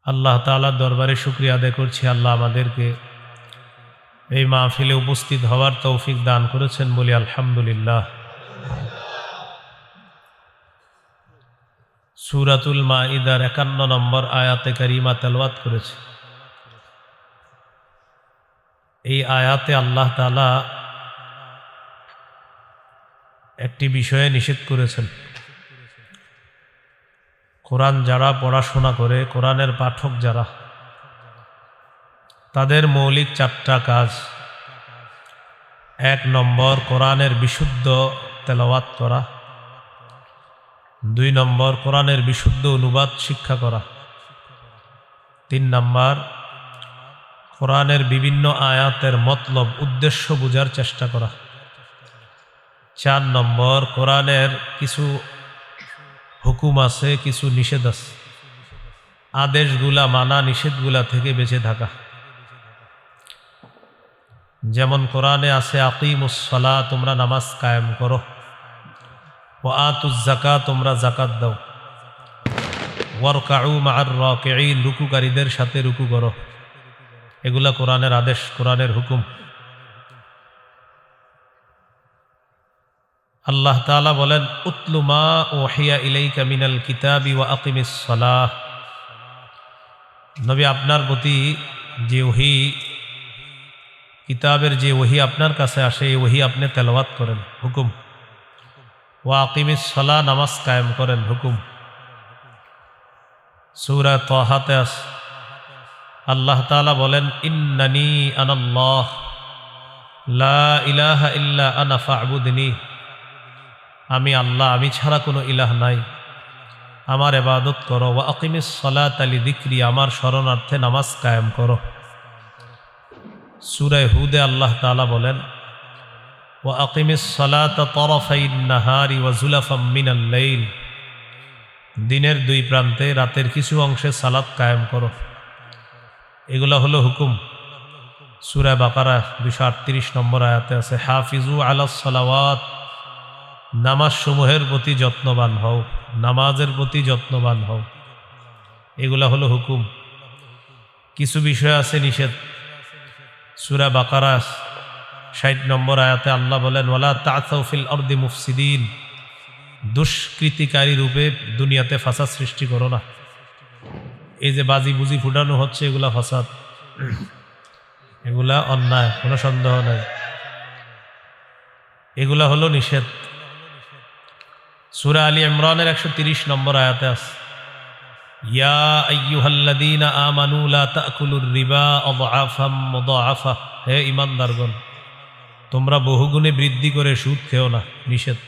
আল্লাহ তাআলার দরবারে শুকরিয়া আদায় করছি, আল্লাহ আমাদেরকে এই মাহফিলে উপস্থিত হওয়ার তৌফিক দান করেছেন, বলি আলহামদুলিল্লাহ। সূরাতুল মাইদার ৫১ নম্বর আয়াতে কারিমা তেলাওয়াত করেছে। এই আয়াতে আল্লাহ তাআলা একটি বিষয়ে নিষেধ করেছেন। কোরআন যারা পড়াশোনা করে, কোরআনের পাঠক যারা, তাদের মৌলিক ৪টা কাজ। ১ নম্বর কোরআনের বিশুদ্ধ তেলাওয়াত করা। ২ নম্বর কোরআনের বিশুদ্ধ অনুবাদ শিক্ষা করা। ৩ নম্বর কোরআনের বিভিন্ন আয়াতের মতলব উদ্দেশ্য বোঝার চেষ্টা করা। ৪ নম্বর কোরআনের কিছু হুকুম আছে, কিছু নিষেধ আছে, আদেশগুলা মানা, নিষেধগুলা থেকে বেঁচে থাকা। যেমন কোরআনে আছে আকিমুস সালাহ, তোমরা নামাজ কায়েম করো। ওয়া আতুজ যাকাত, তোমরা যাকাত দাও। ওয়ারকাউ মা'আর রাকিঈন, রুকুকারীদের সাথে রুকু করো। এগুলা কোরআনের আদেশ, কোরআনের হুকুম। আল্লাহ তাআলা বলেন, উতলু মা উহিয়া ইলাইকা মিনাল কিতাবি ওয়া আকিমিস সালাহ। নবী, আপনার প্রতি যে ওহী, কিতাবের যে ওহী আপনার কাছে আসে, এই ওহী আপনি তেলাওয়াত করেন, হুকুম। ওয়া আকিমিস সালাহ, নামাজ কায়েম করেন, হুকুম। সূরা তাহাতে আল্লাহ তাআলা বলেন, ইন্নানি আনাল্লাহ লা ইলাহা ইল্লা আনা ফা'বুদনি। আমি আল্লাহ, আমি ছাড়া কোনো ইলাহ নাই, আমার ইবাদত করো। ওয়া আকিমিস সালাতা লিযিকরি, আমার শরণার্থে নামাজ কায়েম করো। সূরা হুদে আল্লাহ তাআলা বলেন, ওয়া আকিমিস সালাতা তারাফাইন নাহারি ওয়া যুলাফাম মিনাল লাইল। দিনের ২ প্রান্তে রাতের কিছু অংশে সালাত কায়েম করো। এগুলা হলো হুকুম। সূরা বাকারা ২৩৮ নম্বর আয়াতে আছে, হাফিজু আলাস সালাওয়াত, নামাজ সমূহের প্রতি যত্নবান হও, নামাজের প্রতি যত্নবান হও। এগুলা হলো হুকুম। কিছু বিষয় আছে নিষেধ। সূরা বাকারা ৬০ নম্বর আয়াতে আল্লাহ বলেন, ওয়ালা তা'সাউ ফিল আরদি মুফসিদিন, দুষ্কৃতিকারী রূপে দুনিয়াতে ফাসাদ সৃষ্টি করো না। এই যে বাজি বুজি ফুটানো হচ্ছে, এগুলা ফাসাদ, এগুলা অন্যায়, কোনো সন্দেহ নাই। এগুলা হলো নিষেধ। সূরা আলী ইমরানের ১৩০ নম্বর আয়াতে আছে, ইয়া আইয়ুহাল্লাযীনা আমানু লা তা'কুলুর রিবা আযআফাম মুযাআফা। হে ঈমানদারগণ, তোমরা বহুগুণে বৃদ্ধি করে সুদ খেও না, নিষেধ।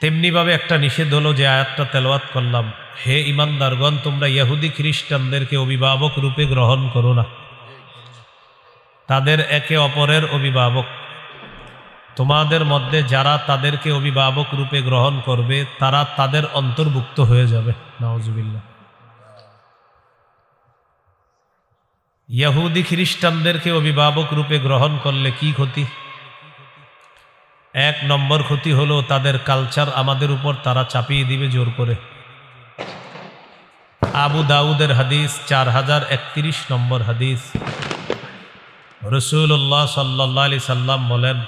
তেমনিভাবে একটা নিষেধ হলো যে আয়াতটা তেলাওয়াত করলাম, হে ঈমানদারগণ, তোমরা ইহুদি খ্রিস্টানদেরকে অভিভাবক রূপে গ্রহণ করো না। তাদের একে অপরের অভিভাবক। তোমাদের মধ্যে যারা তাদেরকে অভিভাবক রূপে গ্রহণ করবে, তারা তাদের অন্তর্ভুক্ত হয়ে যাবে। নাউজুবিল্লাহ। ইহুদি খ্রিস্টানদেরকে অভিভাবক রূপে গ্রহণ করলে কি ক্ষতি? ১ নম্বর ক্ষতি হলো তাদের কালচার আমাদের উপর তারা চাপিয়ে দিবে জোর করে। আবু দাউদের হাদিস ৪০৩১ নম্বর হাদিস, রাসূলুল্লাহ সাল্লাল্লাহু আলাইহি সাল্লাম বলেন,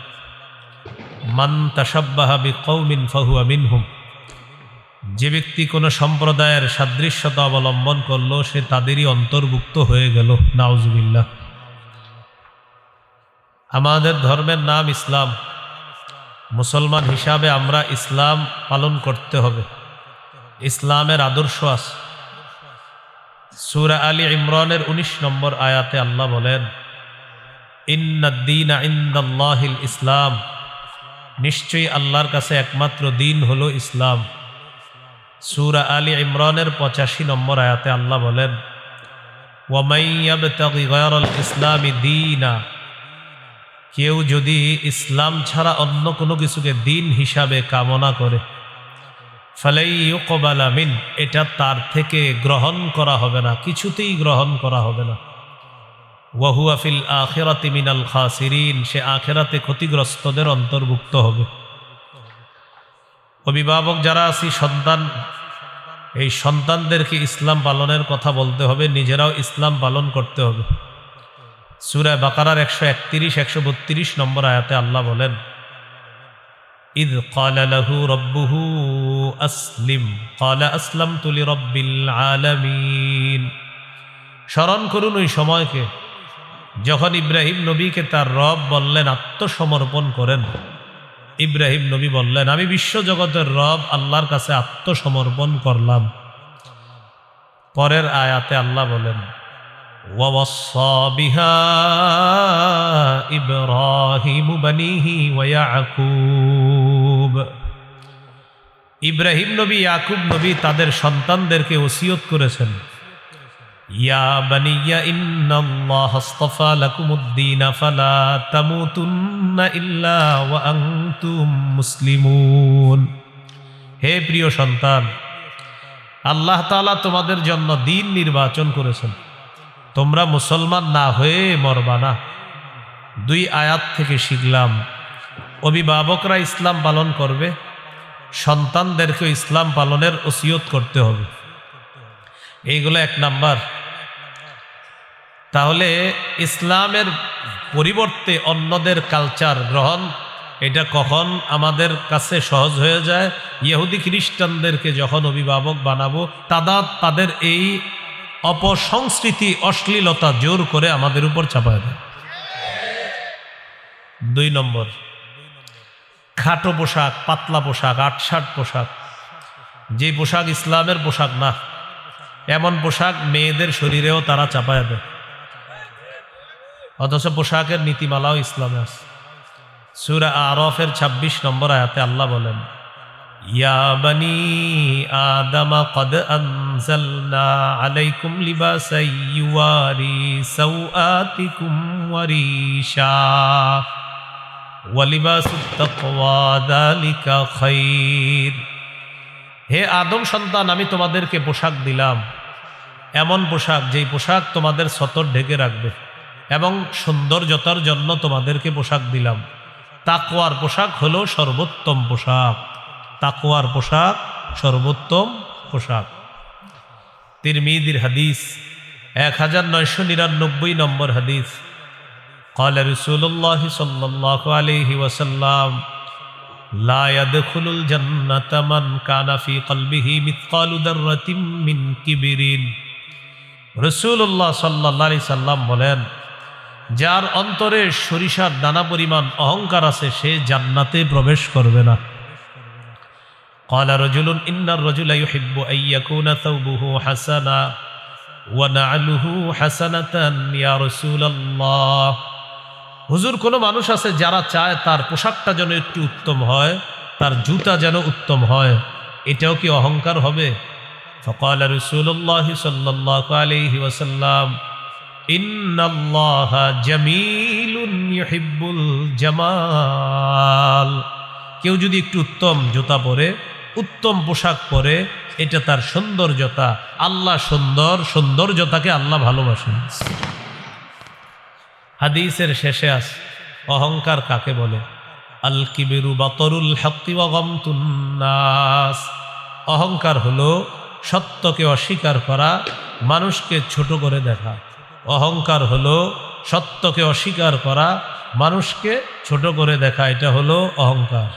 মান তাশাব্বাহা বিকওমিন ফাহুয়া মিনহুম। যে ব্যক্তি কোনো সম্প্রদায়ের সাদৃশ্যতা অবলম্বন করলো, সে তাদেরই অন্তর্ভুক্ত হয়ে গেল। নাউজুবিল্লাহ। আমাদের ধর্মের নাম ইসলাম। মুসলমান হিসাবে আমরা ইসলাম পালন করতে হবে। ইসলামের আদর্শ আছে। সূরা আলী ইমরানের ১৯ নম্বর আয়াতে আল্লাহ বলেন, ইন্নাদ-দীনা ইনদাল্লাহিল ইসলাম। নিশ্চয়ই আল্লাহর কাছে একমাত্র দিন হলো ইসলাম। সূরা আলী ইমরানের ৮৫ নম্বর আয়াতে আল্লাহ বলেন, ওয়া মান ইয়াবতাগি গায়রাল ইসলামি দীনা। কেউ যদি ইসলাম ছাড়া অন্য কোনো কিছুকে দিন হিসাবে কামনা করে, ফালাই ইউকবালা মিন, এটা তার থেকে গ্রহণ করা হবে না, কিছুতেই গ্রহণ করা হবে না। ওয়া হুয়া ফিল আখিরাতি মিনাল খাসিরিন, সে আখিরাতে ক্ষতিগ্রস্তদের অন্তর্ভুক্ত হবে। অভিভাবক যারা আছি, সন্তান এই সন্তানদেরকে ইসলাম পালনের কথা বলতে হবে, নিজেরাও ইসলাম পালন করতে হবে। সূরা বাকারার 131 132 নম্বর আয়াতে আল্লাহ বলেন, ইদ ক্বালা লাহু রাব্বুহু আসলিম ক্বালা আসলামতু লিরাব্বিল আলামিন। স্মরণ করুন ওই সময়কে যখন ইব্রাহিম নবীকে তার রব বললেন আত্মসমর্পণ করেন। ইব্রাহিম নবী বললেন, আমি বিশ্বজগতের রব আল্লাহর কাছে আত্মসমর্পণ করলাম। পরের আয়াতে আল্লাহ বলেন, ওয়াওয়াসসা বিহা ইব্রাহিমু বানিহি ওয়া ইয়াকুব। ইব্রাহিম নবী, ইয়াকুব নবী তাদের সন্তানদেরকে ওসিয়ত করেছেন, ইয়া বানিয়া ইন্নাল্লাহা আসতাফা লাকুমুদ-দীন ফালা তামুতুন্না ইল্লা ওয়া আনতুম মুসলিমুন। হে প্রিয় সন্তান, আল্লাহ তাআলা তোমাদের জন্য দ্বীন নির্বাচন করেছেন, তোমরা মুসলমান না হয়ে মরবা না। দুই আয়াত থেকে শিখলাম অভিভাবকরা ইসলাম পালন করবে, সন্তানদেরকে ইসলাম পালনের ওসিয়ত করতে হবে। এইগুলো এক নাম্বার। তাহলে ইসলামের পরিবর্তে অন্যদের কালচার গ্রহণ, এটা কখন আমাদের কাছে সহজ হয়ে যায়? ইহুদি খ্রিস্টানদেরকে যখন অভিভাবক বানাবো, তাদের এই অপসংস্কৃতি অশ্লীলতা জোর করে আমাদের উপর চাপায় দেয়। দুই নম্বর, খাটো পোশাক, পাতলা পোশাক, আটশাট পোশাক, যে পোশাক ইসলামের পোশাক না, এমন পোশাক মেয়েদের শরীরেও তারা চাপায় দেয়, অথচ পোশাকের নীতিমালাও ইসলামে আছে। সূরা আরাফের 26 নম্বর আয়াতে আল্লাহ বলেন, ইয়া বানি আদম কদ আনজালনা আলাইকুম লিবাসান ইউয়ারি সাওআতিকুম ওয়া রিশা ওয়া লিবাসুত তাকওয়া যালিকা খায়র। হে আদম সন্তান, আমি তোমাদেরকে পোশাক দিলাম, এমন পোশাক যেই পোশাক তোমাদের সতর ঢেকে রাখবে, এবং সৌন্দর্যতার জন্য তোমাদেরকে পোশাক দিলাম। তাকওয়ার পোশাক হলো সর্বোত্তম পোশাক, তাকওয়ার পোশাক সর্বোত্তম পোশাক। তিরমিজির হাদিস 1999 নম্বর হাদিস, قال رسول الله صلى الله عليه وسلم لا يدخل الجنة من كان في قلبه مثقال ذرة من كبر। রাসূলুল্লাহ সাল্লাল্লাহু আলাইহি সাল্লাম বলেন, যার অন্তরে সরিষার দানা পরিমাণ অহংকার আছে সে জান্নাতে প্রবেশ করবে না। قال رجل إن الرجل يحب أن يكون ثوبه حسنا ونعله حسنة يا رسول الله। হুজুর, কোন মানুষ আছে যারা চায় তার পোশাকটা যেন একটু উত্তম হয়, তার জুতা যেন উত্তম হয়, এটাও কি অহংকার হবে? فقال رسول الله صلى الله عليه وسلم ইন্নাল্লাহা জামিলুন ইউহিব্বুল জামাল। কেউ যদি একটু উত্তম জুতা পরে, উত্তম পোশাক পরে, এটা তার সৌন্দর্যতা। আল্লাহ সুন্দর, সৌন্দর্যতাকে আল্লাহ ভালোবাসেন। হাদিসের শেষে আছে অহংকার কাকে বলে? আল কিবিরু বাতরুল হাক্কি ওয়া গামতুন নাস। অহংকার হলো সত্যকে অস্বীকার করা, মানুষকে ছোট করে দেখা। অহংকার হলো সত্যকে অস্বীকার করা, মানুষকে ছোট করে দেখা, এটা হলো অহংকার।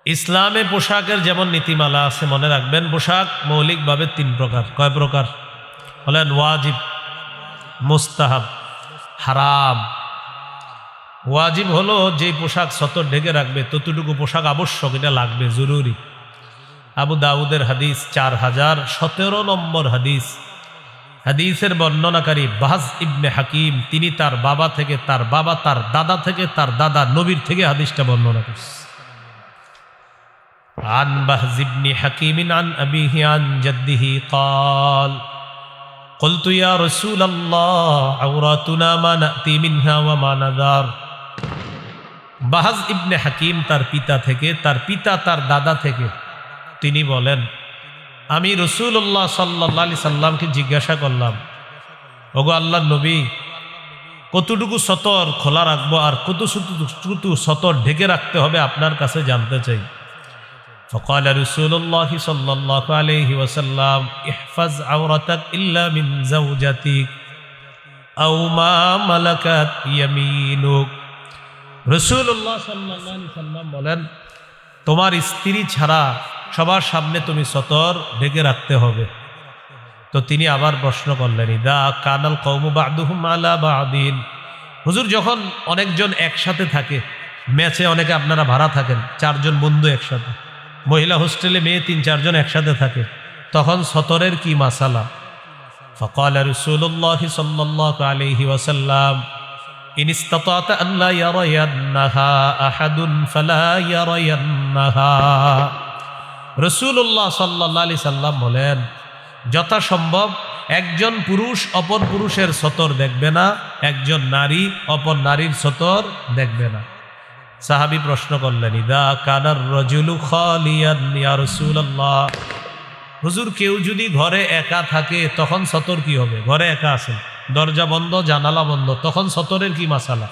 ইসলামে পোশাকের যেমন নীতিমালা আছে, মনে রাখবেন পোশাক মৌলিকভাবে 3 প্রকার। কয় প্রকার? বলেন, ওয়াজিব, মুস্তাহাব, হারাম। ওয়াজিব হলো যে পোশাক সতর ঢেকে রাখবে, ততটুকু পোশাক আবশ্যক, এটা লাগবে, জরুরি। আবু দাউদের হাদিস 4017 নম্বর হাদিস। হাদিসের বর্ণনাকারী বাহজ ইবনে হাকিম, তিনি তার বাবা থেকে, তার বাবা তার দাদা থেকে, তার দাদা নবীর থেকে হাদিসটা বর্ণনা করছে। আন বাহজ ইবনে হাকিম আন আবিহি আন জাদ্দিহি قال قلت يا رسول الله عوراتنا ما نأتي منها وما نذار। বাহজ ইবনে হাকিম তার পিতা থেকে, তার পিতা তার দাদা থেকে, তিনি বলেন, আমি রাসূলুল্লাহ সাল্লাল্লাহু আলাইহি সাল্লামকে জিজ্ঞাসা করলাম, ওগো আল্লাহর নবী, কতটুকু সতর খোলা রাখবো আর কতটুকু সতর ঢেকে রাখতে হবে আপনার কাছে জানতে চাই। فقال رسول الله صلى الله عليه وسلم احفظ عورتك إلا من زوجتك أو ما ملكت يمينك রাসূলুল্লাহ সাল্লাল্লাহু আলাইহি সাল্লাম বলেন, তোমার স্ত্রী ছাড়া সবার সামনে তুমি সতর ঢেকে রাখতে হবে। তো তিনি আবার প্রশ্ন করলেন, ইদা কানাল কওমু বা'দুহুম আলা বা'দিন, হুজুর যখন অনেকজন একসাথে থাকে, ম্যাচে অনেকে আপনারা ভাড়া থাকেন, 4 জন বন্ধু একসাথে, মহিলা হোস্টেলে মেয়ে 3-4 জন একসাথে থাকে, তখন সতরের কি মাসালা? فقال رسول الله صلى الله عليه وسلم إن استطعت أن لا يرينها أحد فلا يرينها। রাসূলুল্লাহ সাল্লাল্লাহু আলাইহি সাল্লাম বলেন, যথাসম্ভব একজন পুরুষ অপর পুরুষের সতর দেখবে না, একজন নারী অপর নারীর সতর দেখবে না। সাহাবী প্রশ্ন করলেন, ইদা কানার রাজুলু খালিয়ান ইয়া রাসূলুল্লাহ, হুজুর কেউ যদি ঘরে একা থাকে তখন সতর কি হবে? ঘরে একা আছেন, দরজা বন্ধ, জানালা বন্ধ, তখন সতরের কি মাসালা?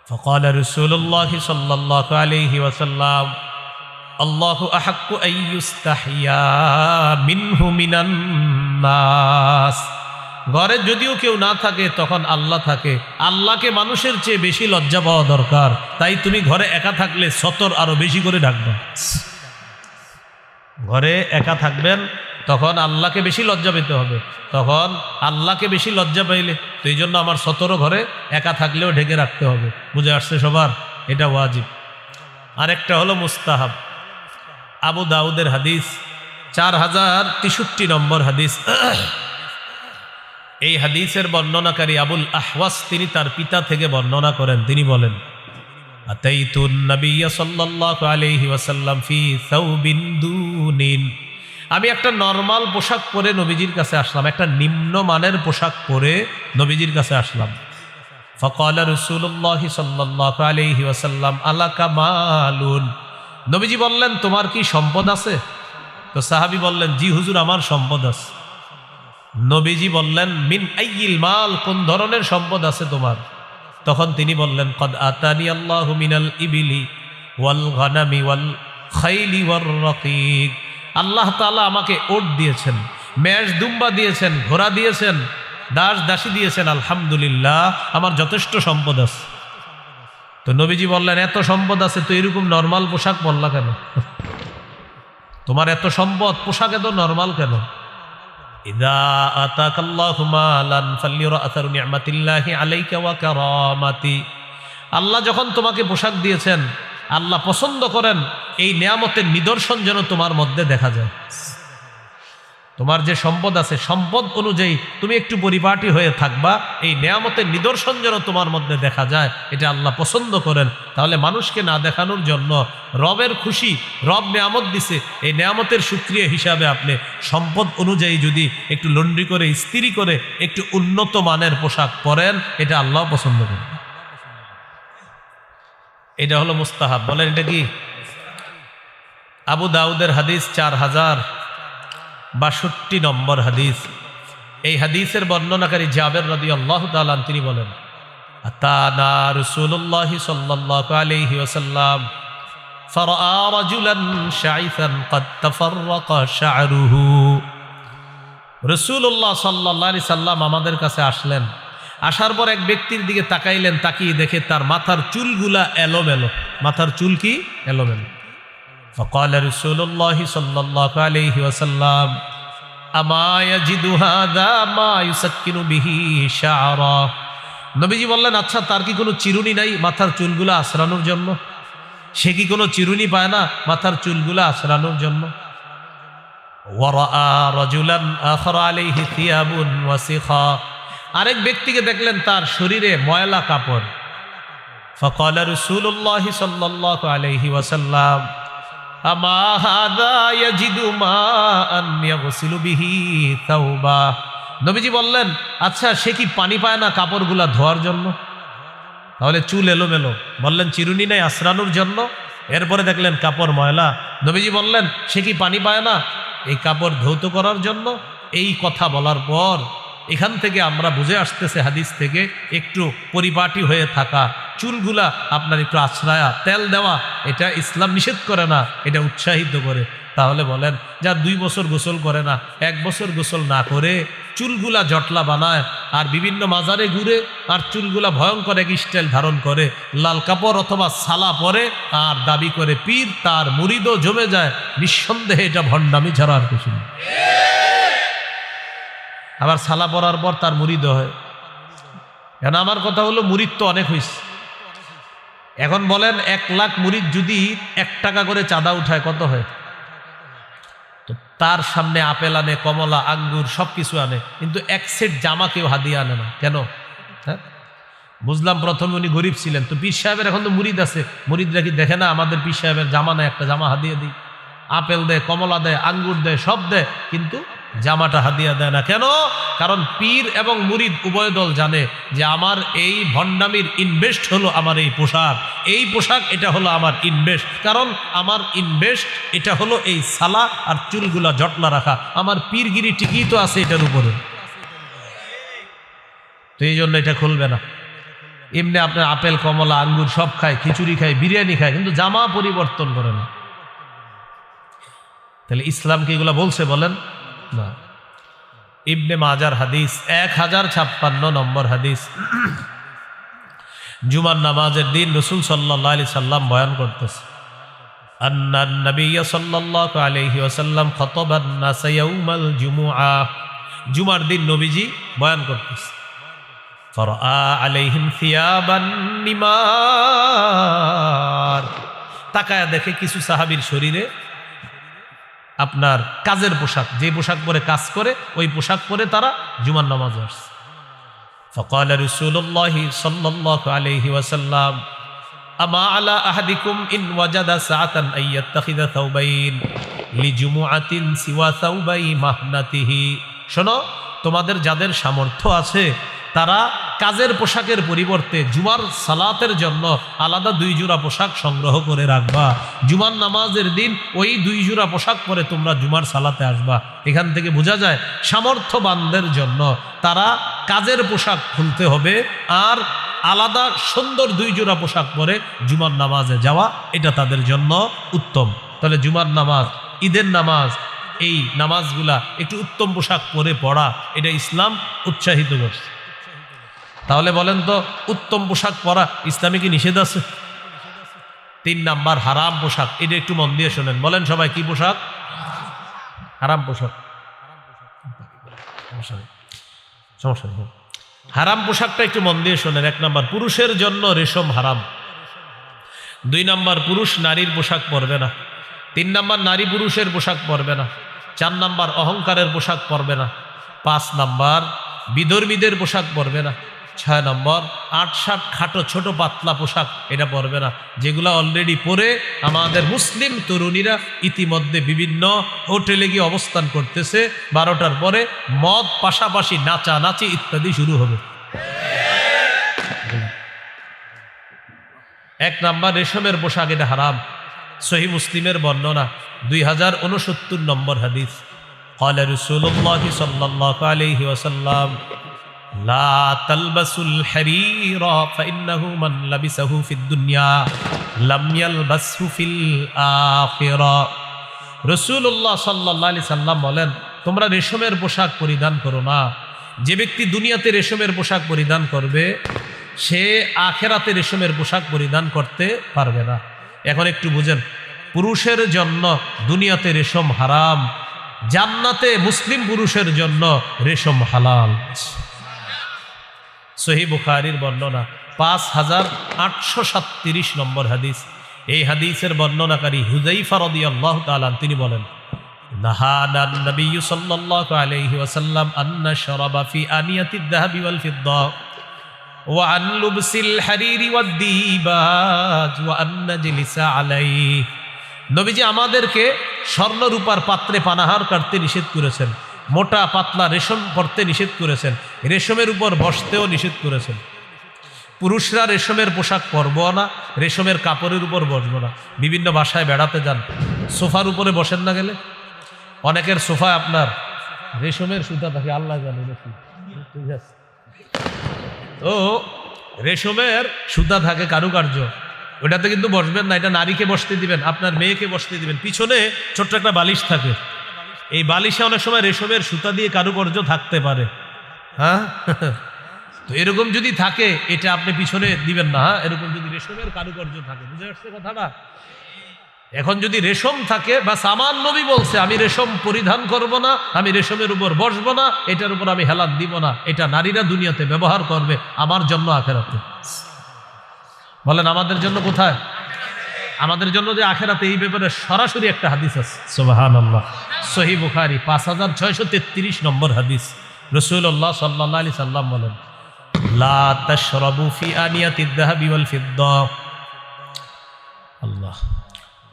فقال رسول الله صلى الله عليه وسلم আল্লাহু আহাক্কু আইয়ুস্তাহিয়া মিনহু মিনান নাস। ঘরে যদিও কেউ না থাকে তখন আল্লাহ থাকে, আল্লাহকে মানুষের চেয়ে বেশি লজ্জা পাওয়া দরকার। তাই তুমি ঘরে একা থাকলে সতর আরো বেশি করে ঢাকবে। ঘরে একা থাকবেন তখন আল্লাহকে বেশি লজ্জা পেতে হবে, তখন আল্লাহকে বেশি লজ্জা পাইলে তো এই জন্য আমার সতরও ঘরে একা থাকলেও ঢেকে রাখতে হবে। বুঝে আসছে সবার? এটা ওয়াজিব। আরেকটা হলো মুস্তাহাব। আবু দাউদের হাদিস 4063 নম্বর হাদিস। এই হাদিসের বর্ণনাকারী আবুল আহওয়াস তিনি তার পিতা থেকে বর্ণনা করেন। তিনি বলেন, আতাইতুন নবিয়্য সাল্লাল্লাহু আলাইহি ওয়াসাল্লাম ফি সাওবিন দুনিন, আমি একটা নরমাল পোশাক পরে নবীজির কাছে আসলাম, একটা নিম্নমানের পোশাক পরে নবীজির কাছে আসলাম। ফাকালা রাসূলুল্লাহ সাল্লাল্লাহু আলাইহি ওয়াসাল্লাম আলাকা মালুন, নবীজি বললেন তোমার কি সম্পদ আছে? তো সাহাবী বললেন, জি হুজুর আমার সম্পদ আছে। নবীজি বললেন, মিন আইয়িল মাল, কোন ধরনের সম্পদ আছে তোমার? তখন তিনি বললেন, কদ আতানি আল্লাহু মিনাল ইবিলি ওয়াল গানামি ওয়াল খাইলি ওয়ার রাকিক, আল্লাহ তাআলা আমাকে ওট দিয়েছেন, মেষ দুম্বা দিয়েছেন, ঘোড়া দিয়েছেন, দাস দাসী দিয়েছেন, আলহামদুলিল্লাহ আমার যথেষ্ট সম্পদ আছে। তো নবীজি বললেন, এত সম্পদ আছে তো এরকম নরমাল পোশাক পরলা কেন? তোমার এত সম্পদ, পোশাক এত নরমাল কেন? ইদা আতাকাল্লাহু মালান ফালিরা আসারু নি'মাতিল্লাহি আলাইকা ওয়া কারামাতি, আল্লাহ যখন তোমাকে পোশাক দিয়েছেন, আল্লাহ পছন্দ করেন এই নিয়ামতের নিদর্শন যেন তোমার মধ্যে দেখা যায়। তোমার যে সম্পদ আছে, সম্পদ অনুযায়ী তুমি একটু পরিপাটি হয়ে থাকবা, এই নিয়ামতের নিদর্শন যেন তোমার মধ্যে দেখা যায়, এটা আল্লাহ পছন্দ করেন। তাহলে মানুষকে না দেখানোর জন্য, রবের খুশি, রব নিয়ামত দিছে, এই নিয়ামতের শুকরিয়া হিসাবে আপনি সম্পদ অনুযায়ী যদি একটু লন্ড্রি করে, ইস্ত্রি করে একটু উন্নত মানের পোশাক পরেন, এটা আল্লাহ পছন্দ করেন। এটা হলো মুস্তাহাব। বলেন এটা কি? আবু দাউদের হাদিস 4062 নম্বর হাদিস। এই হাদিসের বর্ণনাকারী জাবের রাদিয়াল্লাহু তাআলা তিনি বলেন, আতানা রাসূলুল্লাহ সাল্লাল্লাহু আলাইহি ওয়াসাল্লাম ফারাআ রাজুলান শাইসান ক্বাদ তাফাররাকা শা'রুহু, রাসূলুল্লাহ সাল্লাল্লাহু আলাইহি সাল্লাম আমাদের কাছে আসলেন, আসার পর এক ব্যক্তির দিকে তাকাইলেন, তাকিয়ে দেখে তার মাথার চুলগুলা এলোমেলো। মাথার চুল কি? এলোমেলো। فقال رسول الله صلى الله عليه وسلم اما يجد هذا ما يسكن به شعره, নবীজি বললেন, আচ্ছা তার কি কোনো চিরুনি নাই মাথার চুলগুলা আছড়ানোর জন্য? সে কি কোনো চিরুনি পায় না মাথার চুলগুলা আছড়ানোর জন্য? ওয়ারাআ রাজুলান আখর আলাইহি থিয়াবুন ওয়াসিখা, আরেক ব্যক্তিকে দেখলেন তার শরীরে ময়লা কাপড়। فقال رسول الله صلى الله عليه وسلم আমা হাযা ইয়াজিদু মাআন ইয়াগসিলু বিহি তাওবা, নবীজি বললেন, আচ্ছা সে কি পানি পায় না কাপড়গুলা ধোয়ার জন্য? তাহলে চুল এলোমেলো, বললেন চিরুনি নাই আশ্রানোর জন্য। এরপরে দেখলেন কাপড় ময়লা, নবীজি বললেন সে কি পানি পায় না এই কাপড় ধৌত করার জন্য? এই কথা বলার পর এখান থেকে আমরা বুঝে আসতেছে হাদিস থেকে একটু পরিপাটি হয়ে থাকা, চুলগুলা আপনার একটু আছড়ায়া তেল দেওয়া, এটা ইসলাম নিষেধ করে না, এটা উৎসাহিত করে। তাহলে বলেন, যা 2 বছর গোসল করে না, 1 বছর গোসল না করে চুলগুলা জটলা বানায় আর বিভিন্ন মাজারে ঘুরে আর চুলগুলা ভয়ঙ্কর এক স্টাইল ধারণ করে, লাল কাপড় অথবা সালা পরে আর দাবি করে পীর, তার মুরিদও জমে যায়, নিঃসন্দেহে এটা ভণ্ডামি ছাড়া আর কিছু না। আবার সালা পরার পর তার মুরিদও হয়। কেন আমার কথা হলো, মুরিদ তো অনেক হয়েছে। এখন বলেন 1 লাখ মুরিদ যদি 1 টাকা করে চাঁদা উঠায় কত হয়? তো তার সামনে আপেল আনে, কমলা, আঙ্গুর সবকিছু আনে, কিন্তু 1 সেট জামা কেউ হাদিয়া আনে না। কেন? হ্যাঁ, বুঝলাম প্রথমে উনি গরিব ছিলেন। তো পীর সাহেবের এখন তো মুরিদ আছে, মুরিদরা কি দেখে না আমাদের পীর সাহেবের জামা নেই, একটা জামা হাদিয়া দিই? আপেল দেয়, কমলা দেয়, আঙ্গুর দেয়, সব দেয়, কিন্তু জামাটা হাদিয়া দেয় না। কেন? কারণ পীর এবং মুরিদ উভয় দল জানে যে আমার এই ভণ্ডামির ইনভেস্ট হলো আমার এই পোশাক, এই পোশাক এটা হলো আমার ইনভেস্ট। কারণ আমার ইনভেস্ট এটা হলো এই সালা আর চুলগুলা জটলা রাখা, আমার পীরগিরি ঠিকই তো আছে এটার উপরে। তো এই জন্য এটা খুলবে না। এমনি আপনার আপেল, কমলা, আঙ্গুর সব খায়, খিচুড়ি খায়, বিরিয়ানি খায়, কিন্তু জামা পরিবর্তন করে না। তাহলে ইসলাম কি এগুলা বলছে? বলেন না। ইবনে মাজার হাদিস 1056 নম্বর হাদিস। জুমার নামাজের দিন রাসূল সাল্লাল্লাহু আলাইহি সাল্লাম বয়ান করতেছে, আন্নান নবী সাল্লাল্লাহু আলাইহি ওয়াসাল্লাম খাতাবান নাস ইয়াউমাল জুমুআ। জুমার দিন নবীজি বয়ান করতেছে। ফারআ আলাইহিম থিয়াবান নিমার, তাকায়া দেখে কিছু সাহাবীর শরীরে আপনার কাজের পোশাক, যে পোশাক পরে কাজ করে ওই পোশাক পরে তারা জুমার নামাজে আসছে। ফাকালা রাসূলুল্লাহি সাল্লাল্লাহু আলাইহি ওয়াসাল্লাম, আমা আলা আহাদিকুম ইন ওয়াজাদা সাআতান আইয়াত্তাখিযা থাওবাইন লিজুমুআতিন সিওয়া থাওবাই মাহনাতিহি। শোনো, তোমাদের যাদের সামর্থ্য আছে তারা কাজের পোশাকের পরিবর্তে জুমার সালাতের জন্য আলাদা 2 জোড়া পোশাক সংগ্রহ করে রাখবা। জুমার নামাজের দিন ওই 2 জোড়া পোশাক পরে তোমরা জুমার সালাতে আসবা। এখান থেকে বোঝা যায় সামর্থ্যবানদের জন্য তারা কাজের পোশাক খুলতে হবে আর আলাদা সুন্দর 2 জোড়া পোশাক পরে জুমার নামাজে যাওয়া, এটা তাদের জন্য উত্তম। তাহলে জুমার নামাজ, ঈদের নামাজ, এই নামাজগুলা একটু উত্তম পোশাক পরে পড়া, এটা ইসলাম উৎসাহিত করছে। তাহলে বলেন তো, উত্তম পোশাক পরা ইসলামে কি নিষেধ আছে? 3 নাম্বার হারাম পোশাক, এটা একটু মন দিয়ে শোনেন। বলেন সবাই, কি পোশাক? হারাম পোশাক। সমস্যা নেই, হারাম পোশাকটা একটু মন দিয়ে শোনেন। 1 নাম্বার, পুরুষের জন্য রেশম হারাম। 2 নাম্বার, পুরুষ নারীর পোশাক পরবে না। 3 নাম্বার, নারী পুরুষের পোশাক পরবে না। 4 নাম্বার, অহংকারের পোশাক পরবে না। 5 নাম্বার, বিধর্মীদের পোশাক পরবে না। 6 নম্বর, 8-7 খাটো ছোট পাতলা পোশাক এটা পরবে না, যেগুলো অলরেডি পরে আমাদের মুসলিম তরুণীরা ইতিমধ্যে বিভিন্ন হোটেলে গিয়ে অবস্থান করতেছে। 12টার পরে মদ, পাশাপাশি নাচানাচি ইত্যাদি শুরু হবে। 1 নাম্বার, রেশমের পোশাক এটা হারাম। সহিহ মুসলিমের বর্ণনা 2069 নম্বর হাদিস। ক্বালা রাসূলুল্লাহি সাল্লাল্লাহু আলাইহি ওয়াসাল্লাম, লা তালবাসুল হারিরা ফাইন্নাহু মান লাবিসাহু ফিদ দুনিয়া লাম ইয়ালবাসহু ফিল আখিরা। রাসূলুল্লাহ সাল্লাল্লাহু আলাইহি সাল্লাম বলেন, তোমরা রেশমের পোশাক পরিধান করো না। যে ব্যক্তি দুনিয়াতে রেশমের পোশাক পরিধান করবে সে আখিরাতে রেশমের পোশাক পরিধান করতে পারবে না। এখন একটু বুঝেন, পুরুষের জন্য দুনিয়াতে রেশম হারাম, জান্নাতে মুসলিম পুরুষের জন্য রেশম হালাল। সহিহ বুখারীর বর্ণনা 5837 নম্বর হাদিস। এই হাদিসের বর্ণনাকারী হুযাইফা রাদিয়াল্লাহু তাআলা তিনি বলেন, নাহানা নবী সাল্লাল্লাহু আলাইহি ওয়াসাল্লাম আন নাশরাবা ফি আনিয়াতিদ যাহাবি ওয়াল ফিদ্দা ওয়া আন লুবসিল হারিরি ওয়াদ দিবাজ ওয়া আন নাজলিসা আলাইহি। নবীজি আমাদেরকে স্বর্ণ রূপার পাত্রে পানাহার করতে নিষেধ করেছেন, মোটা পাতলা রেশম পরতে নিষেধ করেছেন, রেশমের উপর বসতেও নিষেধ করেছেন। পুরুষরা রেশমের পোশাক পরবো না, রেশমের কাপড়ের উপর বসবো না। বিভিন্ন বাসায় বেড়াতে যান, সোফার উপরে বসেন না, গেলে অনেকের সোফা আপনার রেশমের সুতা থাকে, আল্লাহ জানে। ঠিক আছে, তো রেশমের সুতা থাকে, কারুকার্য, ওটাতে কিন্তু বসবেন না, এটা নারীকে বসতে দিবেন, আপনার মেয়েকে বসতে দিবেন। পিছনে ছোট্ট একটা বালিশ থাকে, এই বালিশে অনেক সময় রেশমের সুতা দিয়ে কারুকার্য থাকতে পারে। হ্যাঁ, তো এরকম যদি থাকে এটা আপনি পিছনে দিবেন না। এরকম যদি রেশমের কারুকার্য থাকে, বুঝে আসছে কথাটা? এখন যদি রেশম থাকে, বা সামান নবী বলছে আমি রেশম পরিধান করব না, আমি রেশমের উপর বসবো না, এটার উপর আমি হেলাত দিব না, এটা নারীরা দুনিয়াতে ব্যবহার করবে, আমার জন্য আখেরাতে। বলেন আমাদের জন্য কোথায়? আমাদের জন্য যে আখেরাতে, এই ব্যাপারে সরাসরি একটা হাদিস আছে, সুবহানাল্লাহ, সহিহ বুখারী 5633 নম্বর হাদিস। রাসূলুল্লাহ সাল্লাল্লাহু আলাইহি সাল্লাম বলেন, লা তাশরাবু ফি আনিয়াতিদ যাহাবি ওয়াল ফিদ্দা, আল্লাহ,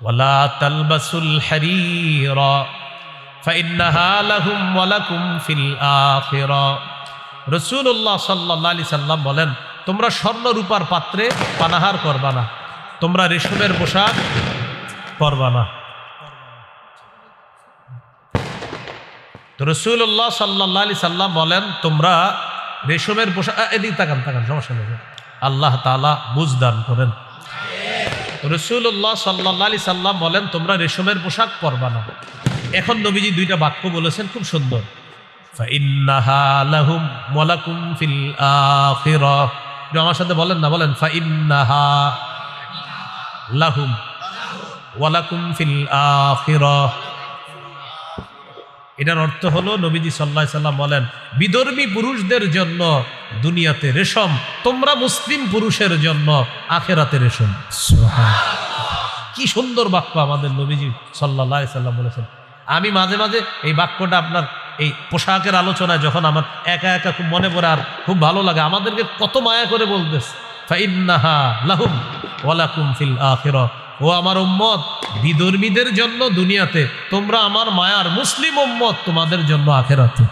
ওয়ালা তালবাসুল হারীরা ফাইন্নাহা লাহুম ওয়া লাকুম ফিল আখিরা। রাসূলুল্লাহ সাল্লাল্লাহু আলাইহি সাল্লাম বলেন, তোমরা স্বর্ণ রূপার পাত্রে পানাহার করবা না, তোমরা রেশমের পোশাক পরবা না। তো রাসূলুল্লাহ সাল্লাল্লাহু আলাইহি সাল্লাম বলেন, তোমরা রেশমের পোশাক, এদিকে তাকান তাকান, সমস্যা নেই, আল্লাহ তাআলা বুঝদান করেন। রাসূলুল্লাহ সাল্লাল্লাহু আলাইহি সাল্লাম বলেন, তোমরা রেশমের পোশাক পরবা না। এখন নবীজি দুইটা বাক্য বলেছেন, খুব সুন্দর, ফাইন্নাহা লাহুম ওয়া লাকুম ফিল আখিরাহ। আমার সাথে বলেন না, বলেন ফাইন্নাহা লাহুম ওয়া লাকুম ফিল আখিরাহ। এটার অর্থ হলো, নবীজি সাল্লাল্লাহু আলাইহি সাল্লাম বলেন, বিধর্মী পুরুষদের জন্য দুনিয়াতে রেশম, তোমরা মুসলিম পুরুষের জন্য আখেরাতে রেশম। কি সুন্দর বাক্য আমাদের নবীজি সাল্লাল্লাহু আলাইহি সাল্লাম বলেছেন। আমি মাঝে মাঝে এই বাক্যটা আপনার এই পোশাকের আলোচনায় যখন আমার একা একা খুব মনে পড়ে, আর খুব ভালো লাগে, আমাদেরকে কত মায়া করে বলতেছে, ফাইন্নাহা লাহুম ওয়া লাকুম ফিল আখিরাহ। ও আমার উম্মত, বিধর্মীদের জন্য দুনিয়াতে, তোমরা আমার মায়ার মুসলিম উম্মত, তোমাদের জন্য আখেরাতে।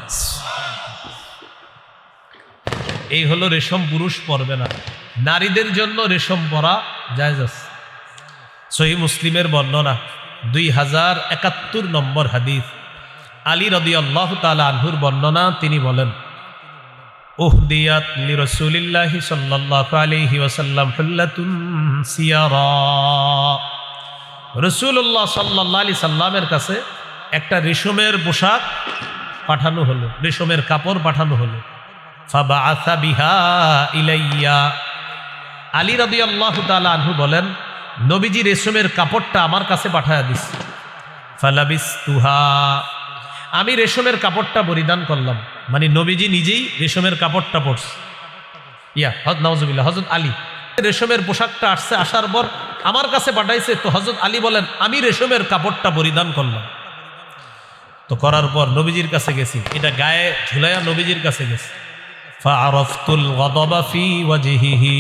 এই হলো রেশম পুরুষ পরবে না। নারীদের জন্য রেশম পরা জায়েজ আছে। সহিহ মুসলিমের বর্ণনা 2071 নম্বর হাদিস, আলী রাদিয়াল্লাহু তাআলা আনহুর বর্ণনা। তিনি বলেন, উহদিয়াত লিরাসূলিল্লাহি সাল্লাল্লাহু আলাইহি ওয়াসাল্লাম হুল্লাতুন সিয়ারা। রাসূলুল্লাহ সাল্লাল্লাহু আলাইহি সাল্লামের কাছে একটা রেশমের পোশাক পাঠানো হলো, রেশমের কাপড় পাঠানো হলো। ফাবাআসা বিহা ইলাইয়া। আলী রাদিয়াল্লাহু তাআলা আনহু বলেন, নবীজি রেশমের কাপড়টা আমার কাছে পাঠায়া দিস। ফালাবিসতুহা। আমি রেশমের কাপড়টা পরিধান করলাম, মানে নবীজি নিজেই রেশমের কাপড়টা পরছে। নাউজুবিল্লাহ, হযরত আলী রেশমের পোশাকটা আসছে, আসার পর আমার কাছে পাঠাইছে। তো হযরত আলী বলেন, আমি রেশমের কাপড়টা পরিধান করলাম। তো করার পর নবীজির কাছে গেছি, এটা গায়ে ঝুলাইয়া নবীজির কাছে গেছি। ফাআরাফতুল গাদাবা ফি ওয়াজহিহি।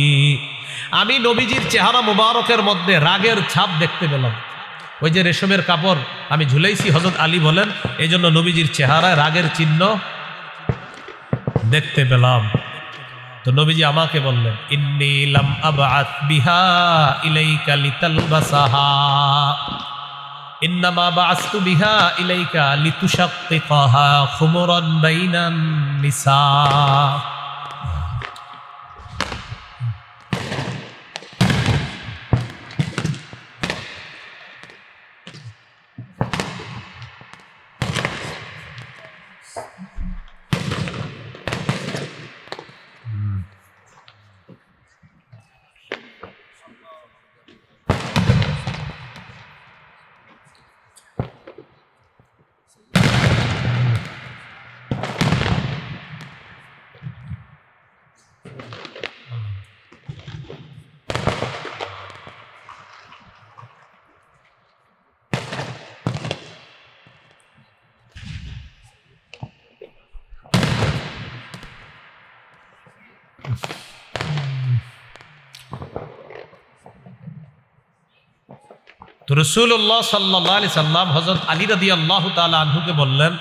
আমি নবীজির চেহারা মুবারকের মধ্যে রাগের ছাপ দেখতে পেলাম। ওই যে রেশমের কাপড় আমি ঝুলাইছি, হযরত আলী বলেন, এই জন্য নবীজির চেহারায় রাগের চিহ্ন দেখতে পেলাম। তো নবীজি আমাকে বললেন, ইন্নী লাম আবআত বিহা ইলাইকা লিতালবাসাহা, ইন্নামা বাআসতু বিহা ইলাইকা লিতুশাক্কিকাহা খুমরান বাইনান নিসা। তো রাসূলুল্লাহ সাল্লাল্লাহু আলাইহি সাল্লাম হযরত আলী রাদিয়াল্লাহু তাআলা আনহুকে বললেন,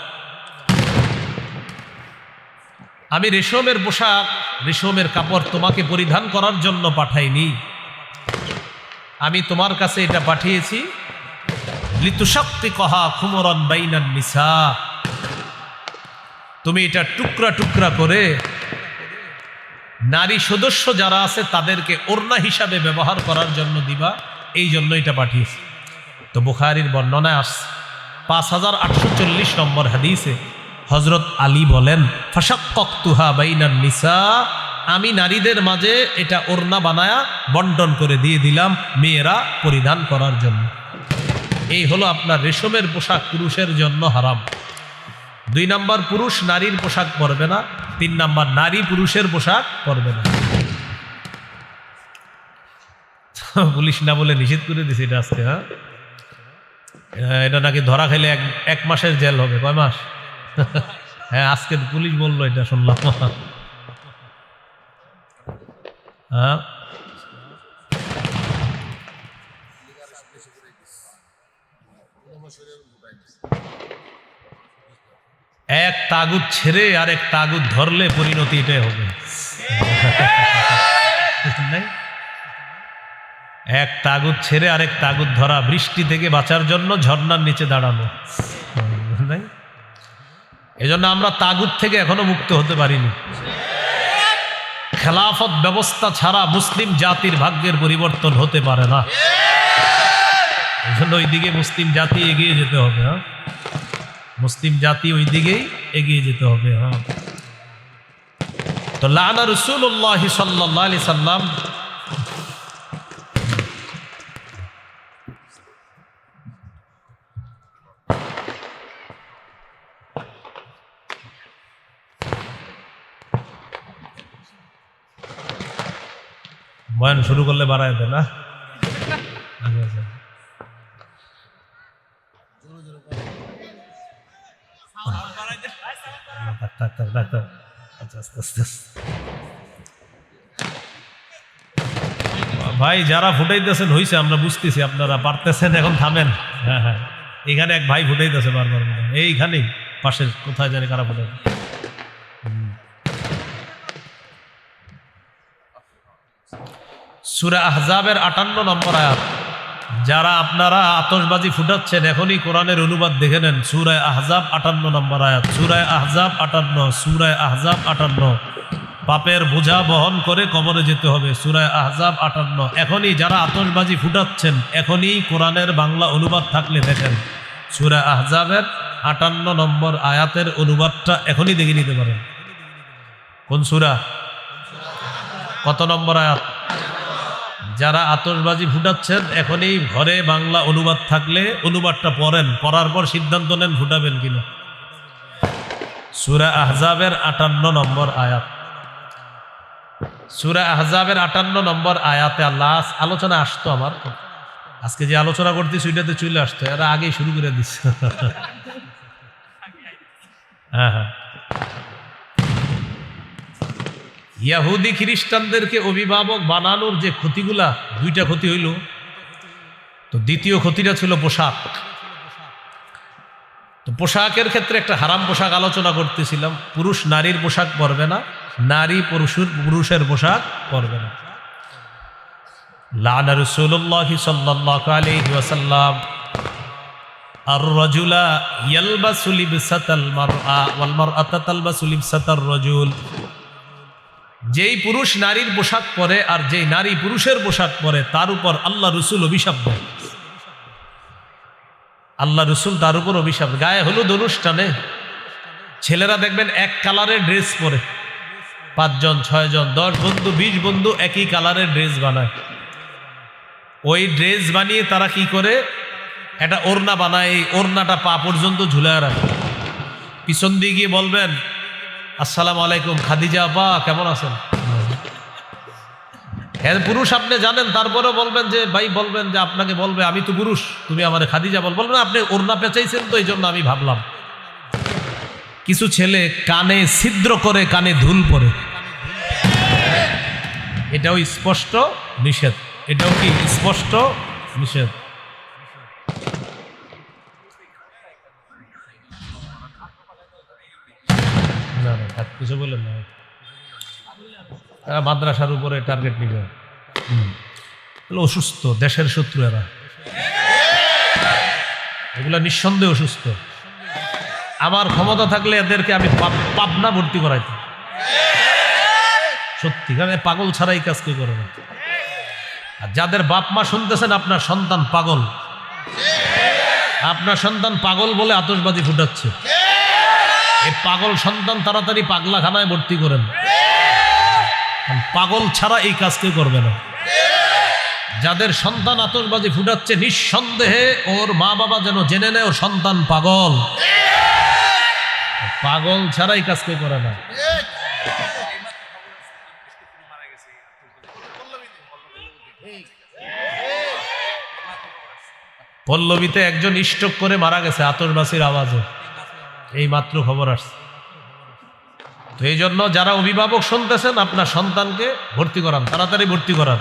আমি রেশমের পোশাক, রেশমের কাপড় তোমাকে পরিধান করার জন্য পাঠাইনি, আমি তোমার কাছে এটা পাঠিয়েছি লিতুশাক্কিকাহা খুমরান বাইনান নিসা, তুমি এটা টুকরা টুকরা করে নারী সদস্য যারা আছে তাদেরকে ওড়না হিসাবে ব্যবহার করার জন্য দিবা, এই জন্য এটা পাঠিয়েছে। তো বুখারীর বর্ণনায় আসছে 5840 নম্বর হাদিসে হযরত আলী বলেন, ফাশাক্কাকতুহা বাইনান নিসা, আমি নারীদের মাঝে এটা ওড়না বানায়া বন্টন করে দিয়ে দিলাম মেয়েরা পরিধান করার জন্য। এই হলো আপনার রেশমের পোশাক পুরুষের জন্য হারাম। 2 নাম্বার, পুরুষ নারীর পোশাক পরবে না। 3 নাম্বার, নারী পুরুষের পোশাক পরবে না। পুলিশ না বলে নিষেধ করে দিছে এটা আজকে। এটা নাকি ধরা খাইলে 1 মাসের জেল হবে। কয় মাস? হ্যাঁ, আজকে পুলিশ বললো, এটা শুনলাম। হ্যাঁ, এক তাগুত ছেড়ে আর এক তাগুত ধরলে পরিণতি এটাই হবে। এক তাগুত ছেড়ে আরেক তাগুত ধরা, বৃষ্টি থেকে বাঁচার জন্য ঝর্ণার নিচে দাঁড়ানো। এজন্য আমরা তাগুত থেকে এখনো মুক্ত হতে পারিনি। খেলাফত ব্যবস্থা ছাড়া মুসলিম জাতির ভাগ্যের পরিবর্তন হতে পারে না। এজন্য ওইদিকে মুসলিম জাতি এগিয়ে যেতে হবে। হ্যাঁ, মুসলিম জাতি ওই দিকেই এগিয়ে যেতে হবে। হ্যাঁ, তো লানা রাসূলুল্লাহ সাল্লাল্লাহু আলাইহি সাল্লাম বয়ান শুরু করলে বাড়ায় দেয় না। ভাই যারা ফুটাইতেছেন হইছে, আমরা বুঝতেছি আপনারা পারতেছেন, এখন থামেন। হ্যাঁ হ্যাঁ, এখানে এক ভাই ফুটাইতেছে বারবার, এইখানেই পাশের কোথায় জানি কারা ফুটাই। সূরা আহজাবের 58 নম্বর আয়াত। যারা আপনারা আতশবাজি ফুটাচ্ছেন, এখনই কোরআনের অনুবাদ দেখে নেন। সূরা আহজাব 58 নম্বর আয়াত। সূরা আহজাব 58, সূরা আহজাব 58। পাপের বোঝা বহন করে কবরে যেতে হবে। সূরা আহজাব 58। এখনই যারা আতশবাজি ফুটাচ্ছেন, এখনই কোরআনের বাংলা অনুবাদ থাকলে দেখেন। সূরা আহজাবের 58 নম্বর আয়াতের অনুবাদটা এখনই দেখে নিতে পারেন। কোন সূরা, কত নম্বর আয়াত? যারা আতশবাজি ফুটাচ্ছেন, এখনই ঘরে বাংলা অনুবাদ থাকলে অনুবাদটা পড়েন, পড়ার পর সিদ্ধান্ত নেন ফুটাবেন কিনা। সূরা আহজাবের 58 নম্বর আয়াত। সূরা আহজাবের 58 নম্বর আয়াতে আল্লাহ আলোচনা আসতো, আমার আজকে যে আলোচনা করতেছি ওইটাতে চলে আসতো, এরা আগেই শুরু করে দিচ্ছে। হ্যাঁ হ্যাঁ, ইহুদি খ্রিস্টানদেরকে অভিভাবক বানানোর যে ক্ষতিগুলা, 2টা ক্ষতি হইল। তো দ্বিতীয় ক্ষতিটা ছিল পোশাক। তো পোশাকের ক্ষেত্রে একটা হারাম পোশাক আলোচনা করতেছিলাম। পুরুষ নারীর পোশাক পরবে না, নারী পুরুষের পোশাক পরবে না। লানা রাসূলুল্লাহ সাল্লাল্লাহু আলাইহি ওয়াসাল্লাম আর-রাজুলা ইয়ালবাসু লিবসাতাল মারআ ওয়াল মারআতু তালবাসু লিবসাতার রাজুল। যেই পুরুষ নারীর পোশাক পরে আর যেই নারী পুরুষের পোশাক পরে, তার উপর আল্লাহ রসুল অভিশাপ দেয়। আল্লাহ রসুল তার উপর অভিশাপ। গায়ে হলুদ অনুষ্ঠানে ছেলেরা দেখবেন এক কালারের ড্রেস পরে, 5 জন 6 জন 10 বন্ধু 20 বন্ধু একই কালারের ড্রেস বানায়। ওই ড্রেস বানিয়ে তারা কি করে, একটা ওড়না বানায়, এই ওড়নাটা পা পর্যন্ত ঝুলায় রাখে। পিছন দিয়ে গিয়ে বলবেন, আসসালামু আলাইকুম খাদিজা আপা, কেমন আছেন? হ্যাঁ পুরুষ আপনি জানেন, তারপরে বলবেন যে ভাই, বলবেন যে আপনাকে বলবে আমি তো পুরুষ, তুমি আমার খাদিজা বলবেন আপনি ওড়না পেঁচাইছেন তো এই জন্য আমি ভাবলাম। কিছু ছেলে কানে ছিদ্র করে কানে ধুল পরে, এটাও স্পষ্ট নিষেধ। এটাও কি স্পষ্ট নিষেধ। না না, কিছু বলেন না, মাদ্রাসার উপরে টার্গেট নিবে। অসুস্থ, দেশের শত্রু এরা, এগুলা নিঃসন্দেহে অসুস্থ। আমার ক্ষমতা থাকলে এদেরকে আমি পাবনা ভর্তি করাইতাম। সত্যি, কারণ পাগল ছাড়া এই কাজ কেউ করে না। আর যাদের বাপ মা শুনতেছেন আপনার সন্তান পাগল, আপনার সন্তান পাগল বলে আতশবাজি ফুটাচ্ছে, এই পাগল সন্তান তাড়াতাড়ি পাগলাখানায় ভর্তি করেন। পাগল ছাড়া এই কাজ কেউ করবে না। যাদের সন্তান আতশবাজি ফুটাচ্ছে, নিঃসন্দেহে ওর মা বাবা যেন জেনে নেয় ওর সন্তান পাগল। পাগল ছাড়া এই কাজ কেউ করে না। পল্লবীতে একজন স্ট্রোক করে মারা গেছে আতশবাজির আওয়াজে, এই মাত্র খবর আসছে। তো এই জন্য যারা অভিভাবক শুনতেছেন, আপনার সন্তানকে ভর্তি করান, তাড়াতাড়ি ভর্তি করান,